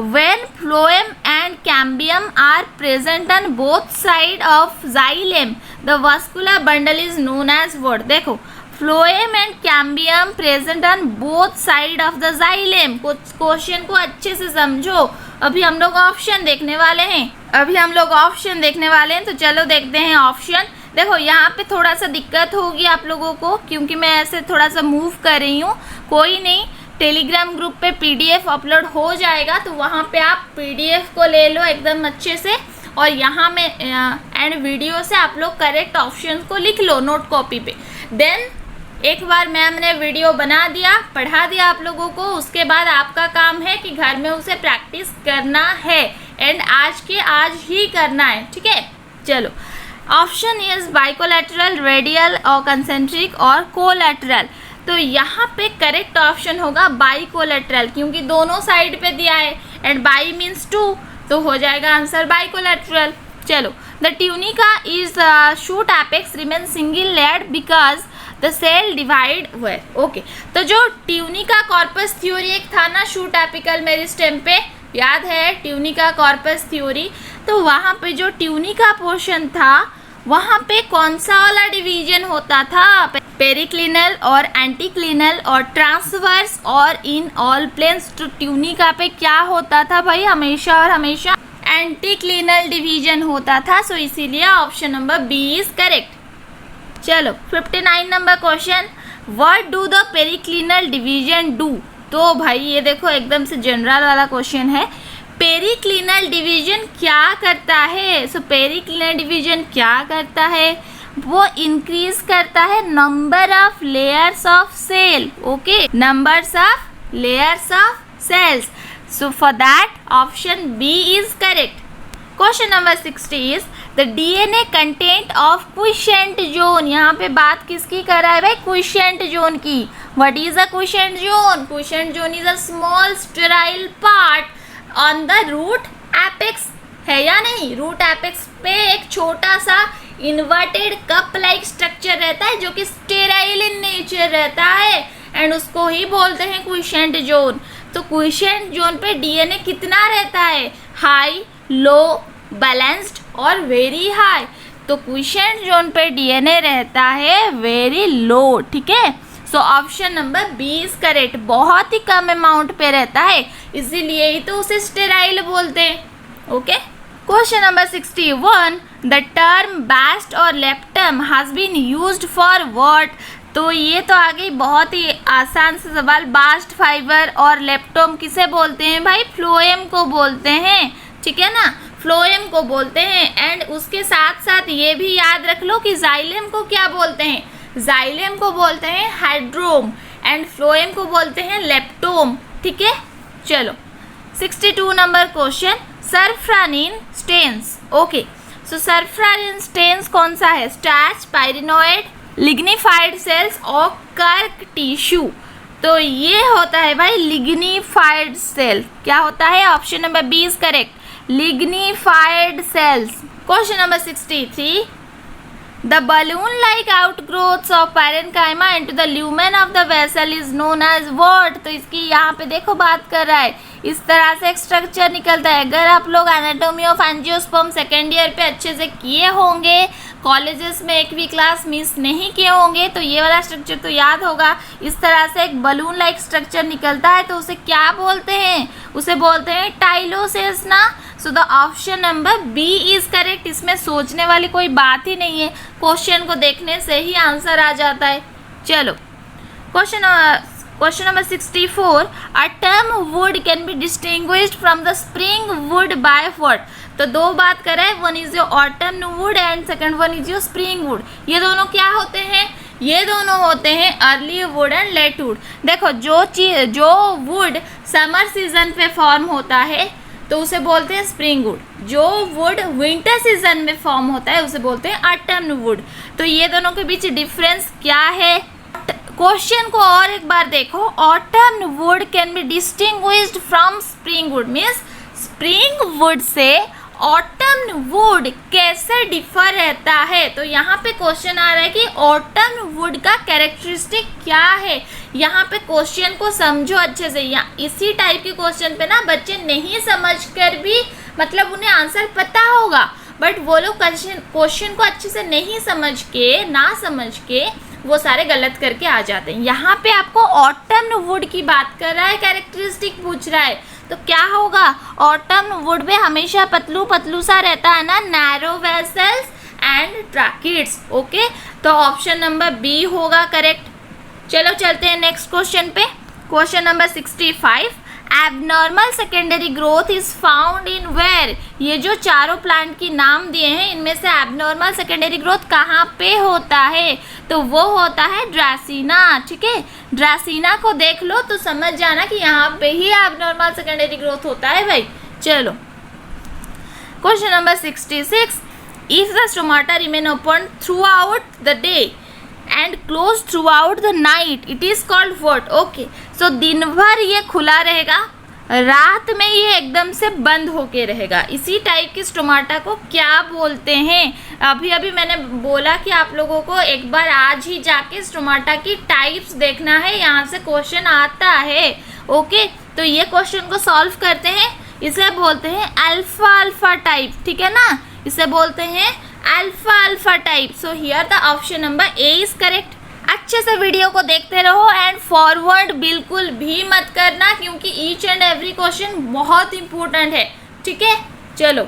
when phloem and cambium are present on both side of xylem, the vascular bundle is known as what? देखो phloem and cambium present on both side of the xylem। Question को अच्छे से समझो, अभी हम लोग ऑप्शन देखने वाले हैं। तो चलो देखते हैं ऑप्शन। देखो यहाँ पे थोड़ा सा दिक्कत होगी आप लोगों को, क्योंकि मैं ऐसे थोड़ा सा मूव कर रही हूँ। कोई नहीं, टेलीग्राम ग्रुप पे PDF अपलोड हो जाएगा, तो वहाँ पे आप PDF को ले लो एकदम अच्छे से, और यहाँ में एंड वीडियो से आप लोग करेक्ट ऑप्शन को लिख लो नोट कॉपी पे। देन एक बार मैम ने वीडियो बना दिया, पढ़ा दिया आप लोगों को, उसके बाद आपका काम है कि घर में उसे प्रैक्टिस करना है, एंड आज ही करना है, ठीक है। चलो ऑप्शन इज बाइकोलैटरल, रेडियल और कंसेंट्रिक और कोलैटरल। तो यहाँ पे करेक्ट ऑप्शन होगा बाइकोलैटरल, क्योंकि दोनों साइड पे दिया है, एंड बाई मीन्स 2, तो हो जाएगा आंसर बाइकोलैटरल। चलो, the tunica is shoot apex remain single layered because the cell divide where? Okay, तो जो ट्यूनिका कॉर्पस थ्योरी एक था ना शूट एपिकल मेरिस्टेम पे, याद है ट्यूनिका कॉर्पस थ्योरी? तो वहाँ पे जो ट्यूनिका पोर्शन था, वहाँ पे कौन सा वाला डिवीजन होता था? पेरिक्लिनल और एंटीक्लिनल और ट्रांसवर्स और इन ऑल प्लेन्स। तो ट्यूनिका पे क्या होता था भाई? हमेशा और हमेशा एंटीक्लिनल डिवीजन होता था। सो इसीलिए option number B is correct. चलो 59 number question, what do the periclinal division do? तो भाई ये देखो एकदम से जनरल वाला क्वेश्चन है, पेरिक्लिनल डिवीजन क्या करता है? सो पेरिक्लिनल डिवीजन क्या करता है? वो इंक्रीज करता है number of layers of cell. Okay, numbers of layers of cells. So for that option B is correct. Question number 60 is the DNA content of quiescent zone. यहाँ पे बात किसकी कर रहा है भाई? quiescent zone की. What is a quiescent zone? Quiescent zone is a small sterile part on the root apex. है या नहीं? रूट एपेक्स पे एक छोटा सा इन्वर्टेड कप लाइक स्ट्रक्चर रहता है जो कि स्टेराइल इन नेचर रहता है एंड उसको ही बोलते हैं क्विसेंट जोन. तो क्विसेंट जोन पे डीएनए कितना रहता है? हाई, लो, बैलेंस्ड और वेरी हाई. तो क्विसेंट जोन पे डीएनए रहता है वेरी लो. ठीक है, so option number B is correct. बहुत ही कम अमाउंट पे रहता है, इसीलिए ही तो उसे स्टेराइल बोलते हैं. Okay, question number 61. The term bast और leptome has been used for what? तो ये तो आ गई बहुत ही आसान सा सवाल. बास्ट फाइबर और लेप्टोम किसे बोलते हैं भाई? फ्लोएम को बोलते हैं. ठीक है ना, फ्लोएम को बोलते हैं. एंड उसके साथ साथ ये भी याद रख लो कि जाइलम को क्या बोलते हैं? जाइलम को बोलते हैं हाइड्रोम एंड फ्लोएम को बोलते हैं लेप्टोम. ठीक है, चलो 62 नंबर क्वेश्चन. सरफ्रानिन स्टेन्स. ओके, सो सरफ्रानिन स्टेन्स कौन सा है? स्टार्च, पायरिनोइड, लिग्निफाइड सेल्स और कर्क टिश्यू. तो ये होता है भाई लिग्निफाइड सेल. क्या होता है? Option number B is correct, lignified cells. Question number 63. The balloon-like outgrowths of parenchyma into the lumen of the vessel is known as what? तो इसकी यहाँ पे देखो बात कर रहा है. इस तरह से एक स्ट्रक्चर निकलता है. अगर आप लोग anatomy of angiosperm second year पे अच्छे से किए होंगे, कॉलेजेस में एक भी क्लास मिस नहीं किए होंगे, तो ये वाला स्ट्रक्चर तो याद होगा. इस तरह से एक बलून लाइक स्ट्रक्चर निकलता है, तो उसे क्या बोलते हैं? उसे बोलते हैं टाइलोसेस ना. So the option number B is correct. इसमें सोचने वाली कोई बात ही नहीं है, क्वेश्चन को देखने से ही आंसर आ जाता है. चलो question number 64. Autumn wood can be distinguished from the spring wood by what? तो दो बात कर रहे हैं, one is your autumn wood and second one is your spring wood. ये दोनों क्या होते हैं? ये दोनों होते हैं early wood and late wood. देखो, जो वुड समर सीजन पे फॉर्म होता है तो उसे बोलते हैं स्प्रिंग वुड. जो वुड विंटर सीजन में फॉर्म होता है उसे बोलते हैं ऑटम वुड. तो ये दोनों के बीच डिफरेंस क्या है? क्वेश्चन को और एक बार देखो. Autumn would can be distinguished from spring would means spring would say autumn would कैसे डिफर रहता है. तो यहाँ पे क्वेश्चन आ रहा है कि ऑटम वुड का कैरेक्टरिस्टिक क्या है. यहाँ पे क्वेश्चन को समझो अच्छे से. यहाँ इसी टाइप के क्वेश्चन पे ना बच्चे नहीं समझ कर भी मतलब उन्हें आंसर पता होगा, बट वो लोग क्वेश्चन को अच्छे से नहीं समझ के वो सारे गलत करके आ जाते हैं. यहाँ पे आपको ऑटम वुड की बात कर रहा है, कैरेक्टरिस्टिक पूछ रहा है, तो क्या होगा? ऑटम वुड में हमेशा पतलू पतलू सा रहता है ना, narrow vessels and tracheids. Okay, तो ऑप्शन नंबर बी होगा करेक्ट. चलो चलते हैं नेक्स्ट क्वेश्चन पे. Question number 65. Abnormal secondary growth is found in where? ये जो चारों प्लांट की नाम दिए हैं, इनमें से एबनॉर्मल सेकेंडरी ग्रोथ कहाँ पे होता है? तो वो होता है ड्रासीना. ठीक है, ड्रासीना को देख लो तो समझ जाना कि यहाँ पे ही एबनॉर्मल सेकेंडरी ग्रोथ होता है भाई. चलो question number 66. If the stomata remain open throughout the day and close throughout the night, it is called what? Okay, so दिन भर ये खुला रहेगा, रात में ये एकदम से बंद होके रहेगा. इसी टाइप की स्टोमाटा को क्या बोलते हैं? अभी मैंने बोला कि आप लोगों को एक बार आज ही जाके स्टोमाटा की टाइप्स देखना है, यहाँ से क्वेश्चन आता है. ओके, तो ये क्वेश्चन को सॉल्व करते हैं. इसे बोलते हैं अल्फा टाइप. ठीक है ना, इसे बोलते हैं alpha type. So here the option number A is correct. अच्छे से वीडियो को देखते रहो एंड फॉरवर्ड बिल्कुल भी मत करना, क्योंकि ईच एंड एवरी क्वेश्चन बहुत इंपॉर्टेंट है. ठीक है, चलो.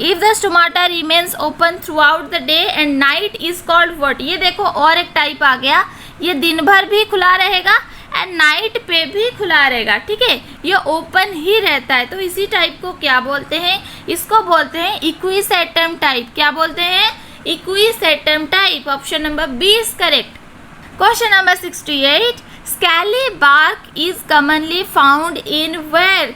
If the stomata remains open throughout the day and night is called what? ये देखो और एक टाइप आ गया. ये दिन भर भी खुला रहेगा एंड नाइट पे भी खुला रहेगा. ठीक है, ये ओपन ही रहता है. तो इसी टाइप को क्या बोलते हैं? इसको बोलते हैं इक्विसेटम टाइप. क्या बोलते हैं? Equisetum type, option number B is correct. Question number 68, scaly bark is commonly found in where?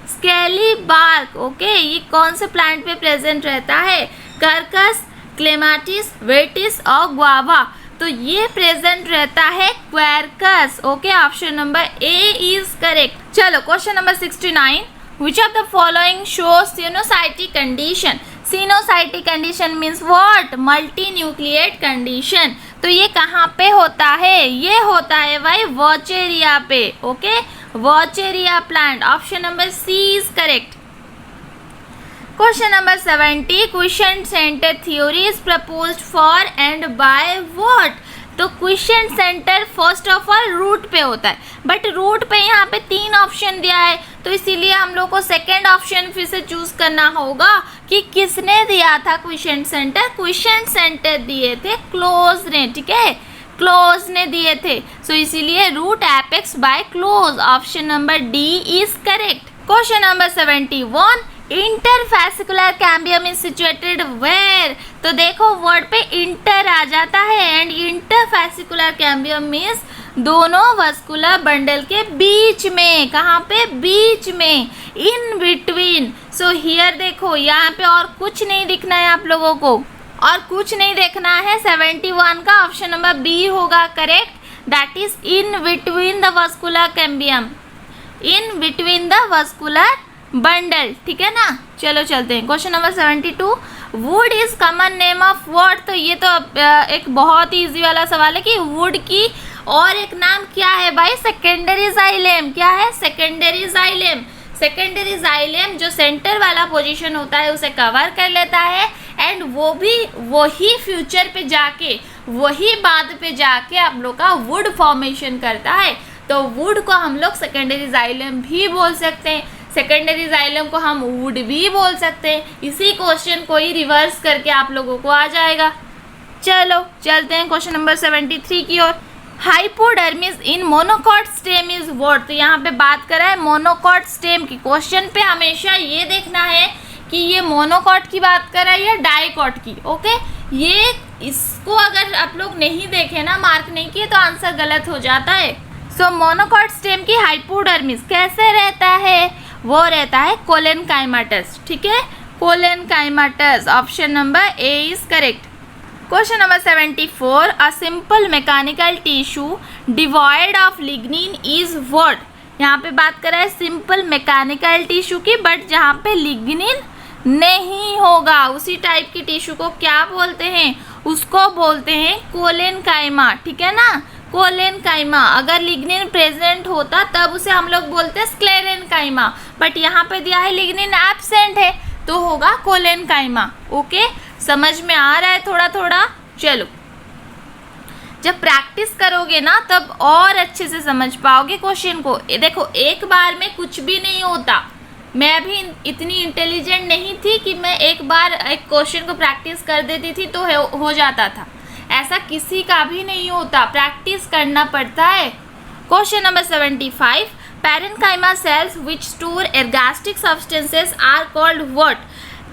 Scaly bark, okay, ये कौन से प्लांट पे प्रेजेंट रहता है? कर्कस, क्लेमाटिस, वेटिस और गुआवा। तो ये प्रेजेंट रहता है quercus, okay, option number A is correct. चलो question number 69, which of the following shows coenocytic condition? Coenocytic condition means what? Multinucleate condition. तो ये कहाँ पे होता है? ये होता है भाई वॉचेरिया पे, okay, vaucheria plant, option number C is correct. Question number 70, quiescent centre theory is proposed for and by what? तो quiescent centre first of all root पे होता है, बट रूट पे यहाँ पे 3 ऑप्शन दिया है, तो इसीलिए हम लोग को सेकेंड ऑप्शन फिर से चूज करना होगा कि किसने दिया था क्वेश्चन सेंटर। क्वेश्चन सेंटर दिए थे क्लोज ने, ठीक है, क्लोज ने दिए थे, सो इसीलिए root apex by close, option number D is correct. Question number 71, interfascicular cambium is situated where? तो देखो वर्ड पे इंटर आ जाता है एंड इंटरफेसिकुलर कैम्बियम मीन्स दोनों वस्कुलर बंडल के बीच में, कहाँ पे? बीच में, इन बिटवीन। सो हियर देखो यहाँ पे और कुछ नहीं दिखना है आप लोगों को, और कुछ नहीं देखना है। 71 का ऑप्शन नंबर बी होगा correct, that is in between the vascular cambium, in between the vascular bundle, ठीक है ना। चलो चलते हैं question number 72, would is common name of what? तो ये तो एक बहुत ही इजी वाला सवाल है कि वुड की और एक नाम क्या है भाई? Secondary xylem. क्या है? Secondary xylem. सेकेंडरी जाइलेम जो सेंटर वाला पोजीशन होता है उसे कवर कर लेता है, एंड वो भी वही फ्यूचर पे जाके, वही बाद पे जाके आप लोग का वुड फॉर्मेशन करता है। तो वुड को हम लोग सेकेंडरी जाइलम भी बोल सकते हैं, सेकेंडरी जाइलम को हम वुड भी बोल सकते हैं। इसी क्वेश्चन को ही रिवर्स करके आप लोगों को आ जाएगा। चलो चलते हैं क्वेश्चन नंबर 73 की ओर। Hypodermis in monocot stem is what? तो यहाँ पे बात कर रहा है मोनोकॉट स्टेम की। क्वेश्चन पे हमेशा ये देखना है कि ये मोनोकॉट की बात कर रहा है या डाइकॉट की, ओके। ये इसको अगर आप लोग नहीं देखे ना, मार्क नहीं किए, तो आंसर गलत हो जाता है। सो मोनोकॉट स्टेम की हाइपोडर्मिस कैसे रहता है? वो रहता है कोलेनकाइमाटस, ठीक है, collenchymatous, option number A is correct. Question number 74, a simple mechanical tissue devoid of lignin is what? यहाँ पे बात कर रहा है सिंपल मैकेनिकल टिश्यू की, बट जहाँ पे लिग्निन नहीं होगा उसी टाइप की टिश्यू को क्या बोलते हैं? उसको बोलते हैं कोलेनकाइमा, ठीक है ना, कोलेनकाइमा। अगर लिग्निन प्रेजेंट होता तब उसे हम लोग बोलते हैं स्क्लेरेनकाइमा, बट यहाँ पे दिया है लिग्निन एब्सेंट है तो होगा कोलेनकाइमा, ओके। समझ में आ रहा है थोड़ा थोड़ा? चलो, जब प्रैक्टिस करोगे ना तब और अच्छे से समझ पाओगे क्वेश्चन को। देखो एक बार में कुछ भी नहीं होता, मैं भी इतनी इंटेलिजेंट नहीं थी कि मैं एक बार एक क्वेश्चन को प्रैक्टिस कर देती थी तो हो जाता था, ऐसा किसी का भी नहीं होता, प्रैक्टिस करना पड़ता है। Question number 75, parenchyma cells which store ergastic substances are called what?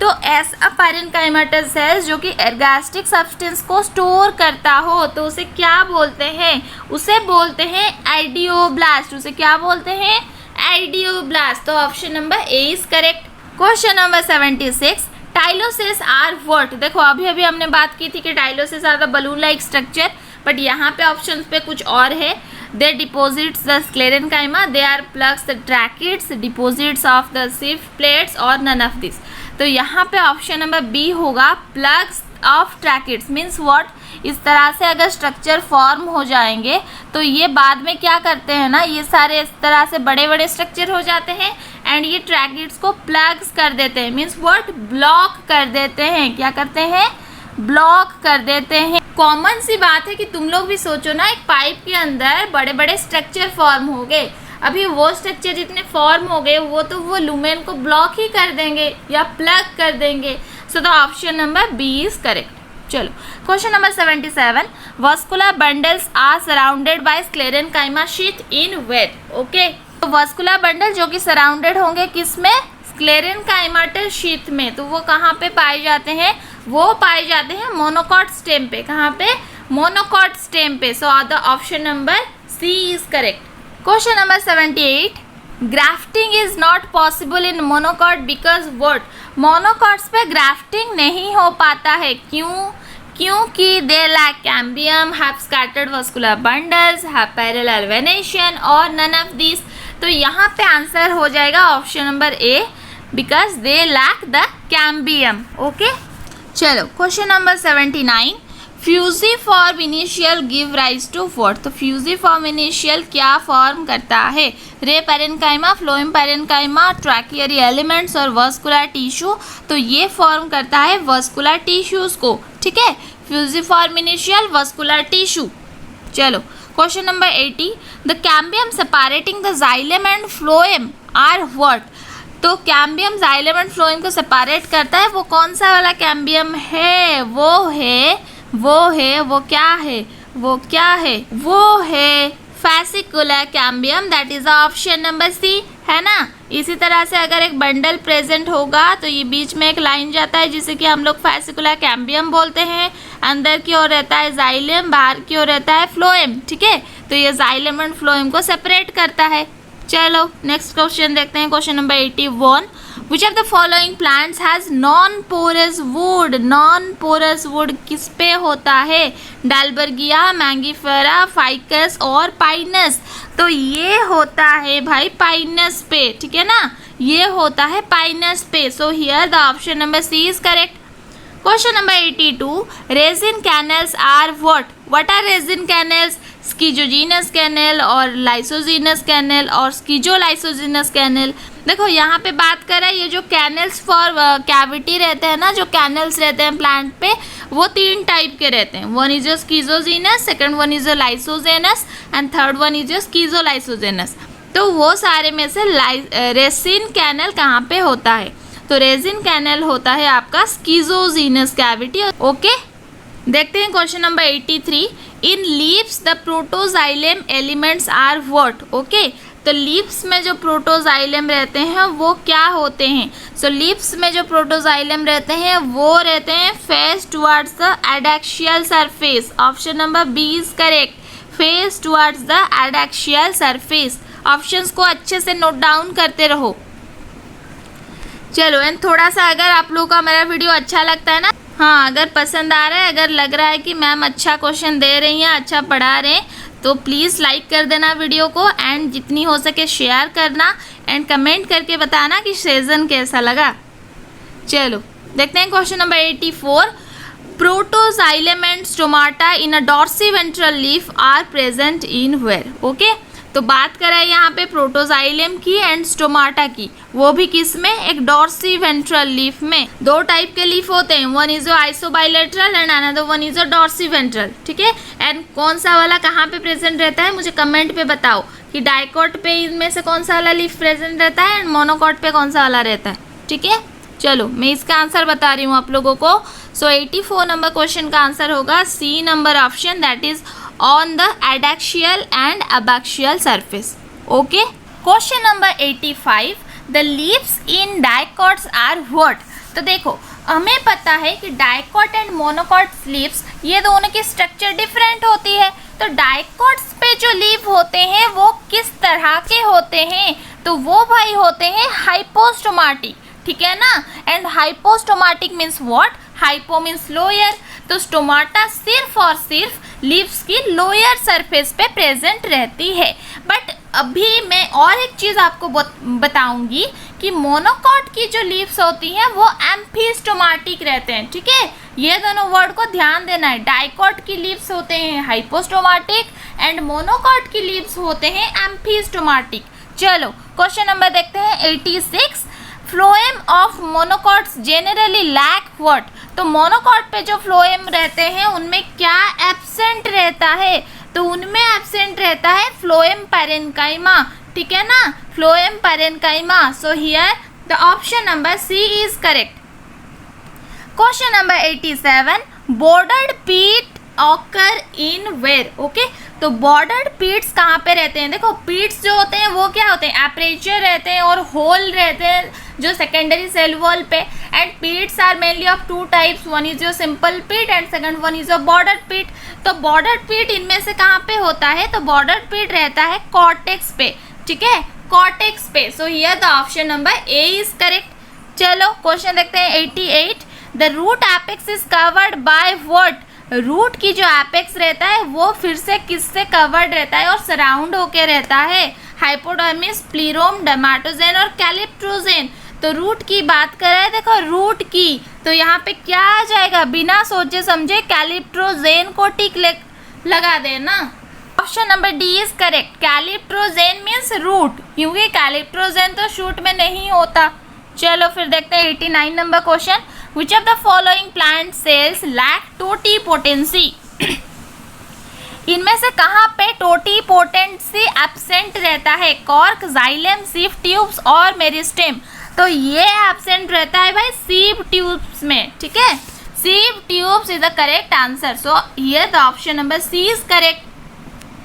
तो ऐसा पैरेन्काइमाटस सेल्स जो कि एर्गास्टिक सब्सटेंस को स्टोर करता हो तो उसे क्या बोलते हैं? उसे बोलते हैं आइडियोब्लास्ट। उसे क्या बोलते हैं? आइडियोब्लास्ट। तो option number A is correct. Question number 76, tylosis are what? देखो अभी अभी हमने बात की थी कि tylosis are the balloon like structure, but यहाँ पे ऑप्शन पे कुछ और है। They deposits the sclerenchyma, they are plugs the tracheids, deposits of the सिफ्ट प्लेट्स और नन ऑफ दिस। तो यहाँ पे ऑप्शन नंबर बी होगा, plugs of tracheids means what? इस तरह से अगर स्ट्रक्चर फॉर्म हो जाएंगे तो ये बाद में क्या करते हैं ना, ये सारे इस तरह से बड़े बड़े स्ट्रक्चर हो जाते हैं एंड ये ट्रैकिड्स को प्लग्स कर देते हैं, मीन्स व्हाट? ब्लॉक कर देते हैं। क्या करते हैं? ब्लॉक कर देते हैं। कॉमन सी बात है कि तुम लोग भी सोचो ना, एक पाइप के अंदर बड़े बड़े स्ट्रक्चर फॉर्म हो गए, अभी वो स्ट्रक्चर जितने फॉर्म हो गए वो तो वो लुमेन को ब्लॉक ही कर देंगे या प्लग कर देंगे। So the option number B is correct. चलो question number 77, vascular bundles are surrounded by sclerenchyma sheath in where? Okay, तो वस्कुलर बंडल जो कि सराउंडेड होंगे किस में? स्क्लेरेनकाइमाटस शीथ में। तो वो कहाँ पे पाए जाते हैं? वो पाए जाते हैं मोनोकॉट स्टेम पे। कहाँ पे? मोनोकॉट स्टेम पे। So the option number C is correct. Question number 78, grafting is not possible in monocot because what? Monocots पे ग्राफ्टिंग नहीं हो पाता है। क्यों? क्योंकि they lack cambium, have scattered vascular bundles, have parallel venation और नन ऑफ दिस। तो यहाँ पे आंसर हो जाएगा option number A, because they lack the cambium. Okay, चलो question number 79, fusiform initial give rise to what? तो फ्यूजिफॉर्म इनिशियल क्या फॉर्म करता है? रे पैरेन्काइमा, फ्लोएम पैरेन्काइमा, ट्रैकियरी एलिमेंट्स और वस्कुलर टिश्यू। तो ये फॉर्म करता है वस्कुलर टिश्यूज को। ठीक है, फ्यूजिफॉर्म इनिशियल वस्कुलर टिश्यू। चलो question number 80, the cambium separating the xylem and phloem are what? तो कैम्बियम जाइलम एंड फ्लोएम को सेपरेट करता है, वो कौन सा वाला कैम्बियम है? वो क्या है? वो है fascicular cambium, that is option number C, है ना। इसी तरह से अगर एक बंडल प्रेजेंट होगा तो ये बीच में एक लाइन जाता है जिसे कि हम लोग फैसिकुलर कैम्बियम बोलते हैं। अंदर की ओर रहता है जाइलम, बाहर की ओर रहता है फ्लोएम। ठीक है, तो ये जाइलम एंड फ्लोएम को सेपरेट करता है। चलो नेक्स्ट क्वेश्चन देखते हैं, question number 81, which of the following plants has non porous wood? Non porous wood किस पे होता है? डालबर्गिया, मैंगीफेरा, फाइकस और पाइनस। तो ये होता है भाई पाइनस पे। ठीक है ना, ये होता है पाइनस पे। So here the option number C is correct. Question number 82, resin canals are what are resin canals? Schizogenous canal और लाइसोजीनस कैनल और स्कीजोलाइसोजीनस कैनल। देखो यहाँ पे बात करें, ये जो कैनल्स फॉर कैविटी रहते हैं ना, जो कैनल्स रहते हैं प्लांट पे, वो 3 टाइप के रहते हैं। One is your schizogenous, second one is your lysigenous and third one is your schizolysigenous. तो वो सारे में से रेजिन कैनल कहाँ पे होता है? तो रेजिन कैनल होता है आपका स्कीजोजीनस कैविटी। ओके, देखते हैं question number 83, in leaves the protoxylem elements are what? Okay, तो लीव्स में जो प्रोटोजाइलम रहते हैं वो क्या होते हैं? सो लीव्स में जो प्रोटोजाइलम रहते हैं वो रहते हैं face towards the adaxial surface. Option number B is correct, face towards the adaxial surface. Options को अच्छे से नोट डाउन करते रहो। चलो, एंड थोड़ा सा अगर आप लोगों का मेरा वीडियो अच्छा लगता है ना, हाँ अगर पसंद आ रहा है, अगर लग रहा है कि मैम अच्छा क्वेश्चन दे रही हैं, अच्छा पढ़ा रहे हैं, तो प्लीज़ लाइक कर देना वीडियो को एंड जितनी हो सके शेयर करना एंड कमेंट करके बताना कि सेशन कैसा लगा। चलो देखते हैं question number 84, protoxylem and stomata in a dorsiventral leaf are present in where? Okay, तो बात करें यहाँ पे प्रोटोजाइलम की एंड स्टोमाटा की, वो भी किस में? एक डॉर्सीवेंट्रल लीफ में। 2 टाइप के लीफ होते हैं, one is isobilateral and another one is dorsiventral. ठीक है, एंड कौन सा वाला कहाँ पे प्रेजेंट रहता है मुझे कमेंट पे बताओ कि डाइकॉट पे इनमें से कौन सा वाला लीफ प्रेजेंट रहता है एंड मोनोकॉट पे कौन सा वाला रहता है। ठीक है, चलो मैं इसका आंसर बता रही हूँ आप लोगों को। सो 84 नंबर क्वेश्चन का आंसर होगा C number option, that is on the adaxial and abaxial surface. Okay, question number 85, the leaves in dicots are what? तो देखो हमें पता है कि डाइकॉट एंड मोनोकॉट लीव्स ये दोनों की स्ट्रक्चर डिफरेंट होती है। तो डाइकॉट्स पे जो लीव होते हैं वो किस तरह के होते हैं? तो वो भाई होते हैं हाइपोस्टोमाटिक। ठीक है ना, and hypostomatic means what? Hypo means lower. तो स्टोमाटा सिर्फ और सिर्फ लीव्स की लोअर सरफेस पे प्रेजेंट रहती है। बट अभी मैं और एक चीज़ आपको बताऊंगी कि मोनोकॉट की जो लीव्स होती हैं वो एम्फीस्टोमाटिक रहते हैं। ठीक है, ये दोनों वर्ड को ध्यान देना है। डाइकॉट की लीव्स होते हैं हाइपोस्टोमाटिक एंड मोनोकॉट की लीव्स होते हैं एम्फीस्टोमाटिक। चलो क्वेश्चन नंबर देखते हैं 86, phloem of monocots generally lack what? तो मोनोकॉट पे जो फ्लोएम रहते हैं उनमें क्या एब्सेंट रहता है? तो उनमें एब्सेंट रहता है फ्लोएम पैरेन्काइमा। ठीक है ना, phloem parenchyma. So here the option number C is correct. Question number 87, bordered pit occur in where? Okay, तो बॉर्डर्ड पीट्स कहाँ पे रहते हैं? देखो पीट्स जो होते हैं वो क्या होते हैं? एपरेचर रहते हैं और होल रहते हैं जो सेकेंडरी सेल वॉल पे। And pits are mainly of two types, one is your simple pit and second one is your bordered pit. तो बॉर्डर्ड पीट इनमें से कहाँ पे होता है? तो बॉर्डर्ड पीट रहता है कॉर्टेक्स पे, ठीक है, कॉर्टेक्स पे। So here the option number A is correct. चलो क्वेश्चन देखते हैं 88। The root apex is covered by what? Root की जो एपेक्स रहता है वो फिर से किससे कवर्ड रहता है और सराउंड होके रहता है? हाइपोडर्मिस, प्लीरोम, डर्माटोजेन और कैलिप्ट्रोजेन। तो रूट की बात करें, देखो रूट की, तो यहाँ पे क्या आ जाएगा? बिना सोचे समझे कैलिप्ट्रोजेन को टिक लगा देना। Option number D is correct. Calyptrogen means root, क्योंकि कैलिप्ट्रोजेन तो शूट में नहीं होता। चलो फिर देखते हैं 89 नंबर question. Which of the following plant cells lack totipotency? इनमें से कहाँ पे टोटीपोटेंसी एब्सेंट रहता है? कॉर्क, जाइलम, सीव ट्यूब्स और मेरिस्टेम। तो ये एब्सेंट रहता है भाई सीव ट्यूब्स में, ठीक है, sieve tubes is the correct answer. So here the option number C is correct.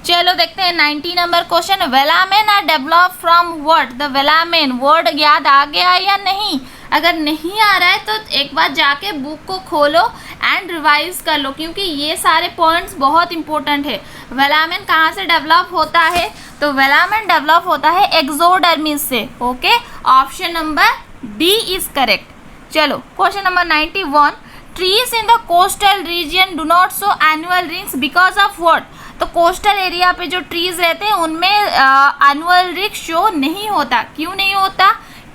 चलो देखते हैं 90 number question. Velamen are develop from what? The velamen word याद आ गया या नहीं? अगर नहीं आ रहा है तो एक बार जाके बुक को खोलो एंड रिवाइज कर लो, क्योंकि ये सारे पॉइंट्स बहुत इंपॉर्टेंट है। वेलामेन कहाँ से डेवलप होता है? तो वेलामेन डेवलप होता है एक्सोडर्मिस से। Okay, option number D is correct. चलो question number 91। Trees in the coastal region do not show annual rings because of what? तो कोस्टल एरिया पे जो ट्रीज रहते हैं उनमें एनुअल रिंग शो नहीं होता। क्यों नहीं होता?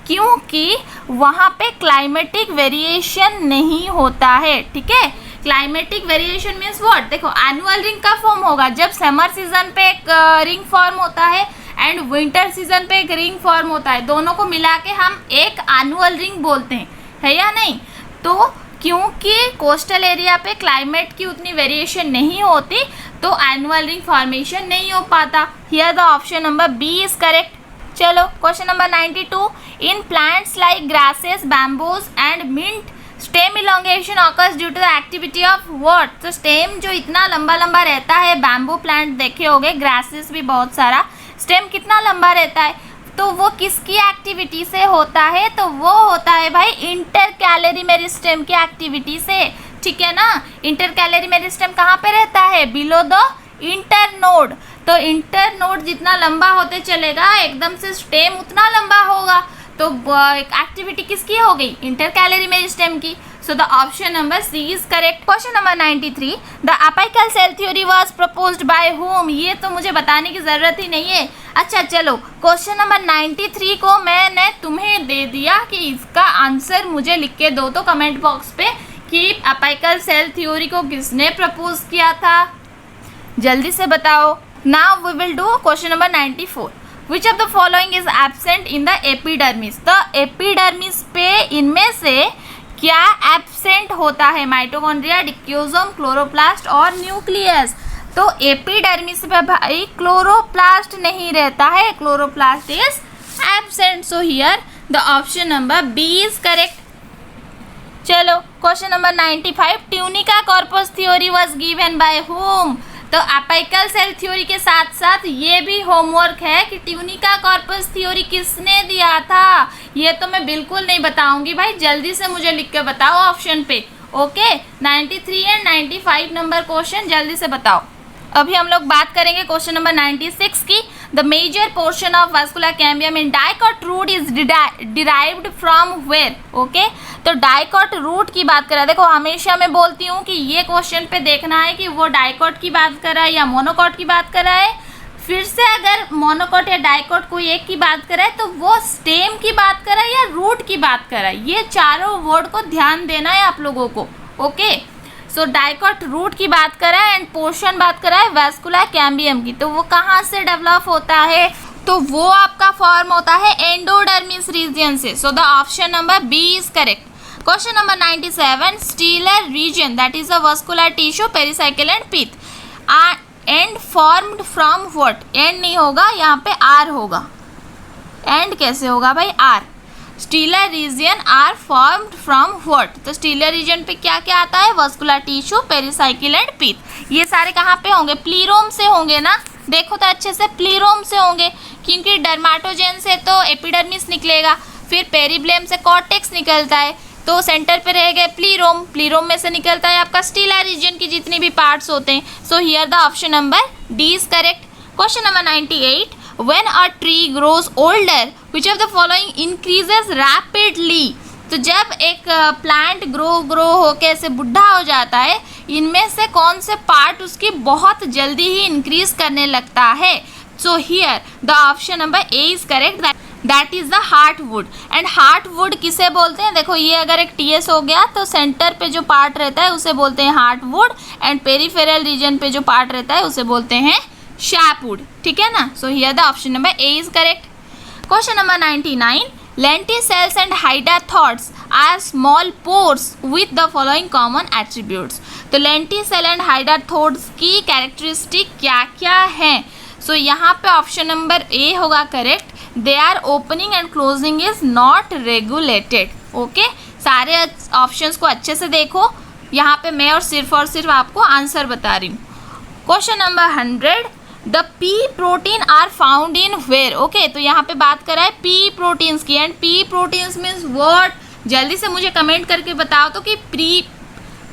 क्योंकि वहाँ पे क्लाइमेटिक वेरिएशन नहीं होता है, ठीक है। Climatic variation means what? देखो एनुअल रिंग कब फॉर्म होगा? जब समर सीजन पे एक रिंग फॉर्म होता है एंड विंटर सीजन पे एक रिंग फॉर्म होता है, दोनों को मिला के हम एक एनुअल रिंग बोलते हैं, है या नहीं? तो क्योंकि कोस्टल एरिया पे क्लाइमेट की उतनी वेरिएशन नहीं होती तो एनुअल रिंग फॉर्मेशन नहीं हो पाता। Here the option number B is correct. चलो question number 92। In plants like grasses, bamboos and mint stem elongation occurs due to the activity of what? तो स्टेम जो इतना लंबा लंबा रहता है, बैम्बू प्लांट देखे होंगे, ग्रासेस भी बहुत सारा, स्टेम कितना लंबा रहता है, तो वो किसकी एक्टिविटी से होता है? तो वो होता है भाई इंटर कैलरी मेरिस्टेम की एक्टिविटी से, ठीक है ना। इंटर कैलरी मेरिस्टेम कहाँ पे रहता है? Below the inter node. तो इंटर नोड जितना लंबा होते चलेगा एकदम से स्टेम उतना लंबा होगा, तो एक्टिविटी किसकी हो गई? इंटर कैलरी मेरिस्टेम की। So the option number C is correct. Question number 93। The apical cell theory was proposed by whom? ये तो मुझे बताने की जरूरत ही नहीं है। अच्छा चलो क्वेश्चन नंबर 93 को मैंने तुम्हें दे दिया कि इसका आंसर मुझे लिख के दो तो कमेंट बॉक्स पे कि अपिकल सेल थ्योरी को किसने प्रपोज किया था, जल्दी से बताओ। Now we will do question number 94। Which of the following is absent in the epidermis? तो एपिडर्मिस पे इनमें से क्या एब्सेंट होता है? माइटोकॉन्ड्रिया, डिक्यूजोम, क्लोरोप्लास्ट और न्यूक्लियस। तो एपिडर्मिस पे भाई क्लोरोप्लास्ट नहीं रहता है, chloroplast is absent. So here the option number B is correct. चलो question number 95। Tunica corpus theory was given by whom? तो अपिकल सेल थ्योरी के साथ साथ ये भी होमवर्क है कि ट्यूनिका कॉर्पस थ्योरी किसने दिया था। ये तो मैं बिल्कुल नहीं बताऊंगी भाई, जल्दी से मुझे लिख के बताओ ऑप्शन पे। ओके 93 एंड 95 नंबर क्वेश्चन जल्दी से बताओ। अभी हम लोग बात करेंगे क्वेश्चन नंबर 96 की। The major portion of vascular cambium in dicot root is derived from where? Okay, तो डाइकॉट रूट की बात करें, देखो हमेशा मैं बोलती हूँ कि ये क्वेश्चन पे देखना है कि वो डाइकॉट की बात कर रहा है या मोनोकॉट की बात कर रहा है। फिर से अगर मोनोकॉट या डाइकॉट कोई एक की बात कर रहा है तो वो स्टेम की बात कर रहा है या रूट की बात कर रहा है, ये चारों वर्ड को ध्यान देना है आप लोगों को। ओके, सो डाइकॉट रूट की बात कर रहा है एंड पोर्शन बात कर रहा है वास्कुलर कैम्बियम की। तो वो कहाँ से डेवलप होता है? तो वो आपका फॉर्म होता है एंडोडर्मिस रीजन से। So the option number B is correct. Question number 97। Stelar region that is a vascular tissue, pericycle and pith and formed from what? And नहीं होगा, यहाँ पे आर होगा। एंड कैसे होगा भाई? Are. Stelar region are formed from what? तो स्टीलर रीजन पे क्या क्या आता है? Vascular tissue, pericycle and pith. ये सारे कहाँ पे होंगे? प्लीरोम से होंगे ना, देखो तो अच्छे से, प्लीरोम से होंगे, क्योंकि डर्माटोजेन से तो एपिडर्मिस निकलेगा, फिर पेरिब्लेम से कॉर्टेक्स निकलता है, तो सेंटर पे रह गए प्लीरोम, प्लीरोम में से निकलता है आपका स्टीलर रीजन की जितनी भी पार्ट्स होते हैं। सो here the option number D is correct. Question number 98, when a tree grows older which of the following increases rapidly? तो जब एक प्लांट ग्रो होके ऐसे बुढ़ा हो जाता है, इनमें से कौन से पार्ट उसकी बहुत जल्दी ही इंक्रीज करने लगता है? So here the option number A is correct, that is the heartwood. And heartwood किसे बोलते हैं? देखो ये अगर एक टीएस हो गया तो सेंटर पे जो पार्ट रहता है उसे बोलते हैं हार्टवुड, एंड पेरिफेरल रीजन पे जो पार्ट रहता है उसे बोलते हैं शैपवुड, ठीक है ना। सो here the option number A is correct. Question number 99, lenticels and hydrathoids are small pores with the following common attributes? तो lenticel and hydrathoids की कैरेक्टरिस्टिक क्या क्या हैं? सो यहाँ पे ऑप्शन नंबर ए होगा correct, they are opening and closing is not regulated. Okay, सारे ऑप्शंस को अच्छे से देखो, यहाँ पे मैं और सिर्फ आपको आंसर बता रही हूँ। Question number 100, the P protein are found in where? Okay, तो यहाँ पे बात कर रहा है पी प्रोटीन्स की, and P proteins means what? जल्दी से मुझे कमेंट करके बताओ तो कि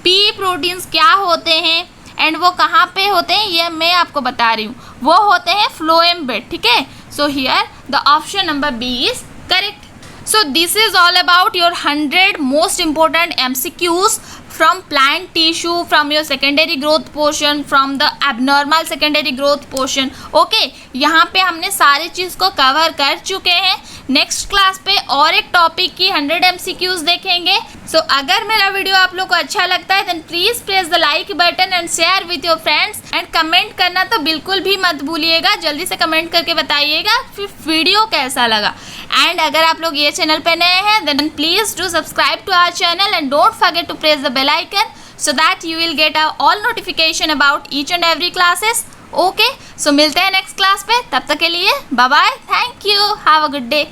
पी प्रोटीन्स क्या होते हैं एंड वो कहाँ पे होते हैं, ये मैं आपको बता रही हूँ। वो होते हैं फ्लोएम बेड, ठीक है। So here the option number B is correct. So this is all about your 100 most important MCQs from plant tissue, from your secondary growth portion, from the abnormal secondary growth portion. Okay, यहाँ पे हमने सारी चीज़ को कवर कर चुके हैं। नेक्स्ट क्लास पे और एक टॉपिक की 100 MCQs देखेंगे। सो अगर मेरा वीडियो आप लोग को अच्छा लगता है then please press the like button and share with your friends, and comment करना तो बिल्कुल भी मत भूलिएगा, जल्दी से कमेंट करके बताइएगा फिर वीडियो कैसा लगा। एंड अगर आप लोग ये चैनल पे नए हैं then please do subscribe to our channel and don't forget to press the bell icon so that you will get all notification about each and every classes. Okay, so मिलते हैं नेक्स्ट क्लास पे, तब तक के लिए bye bye, thank you, have a good day.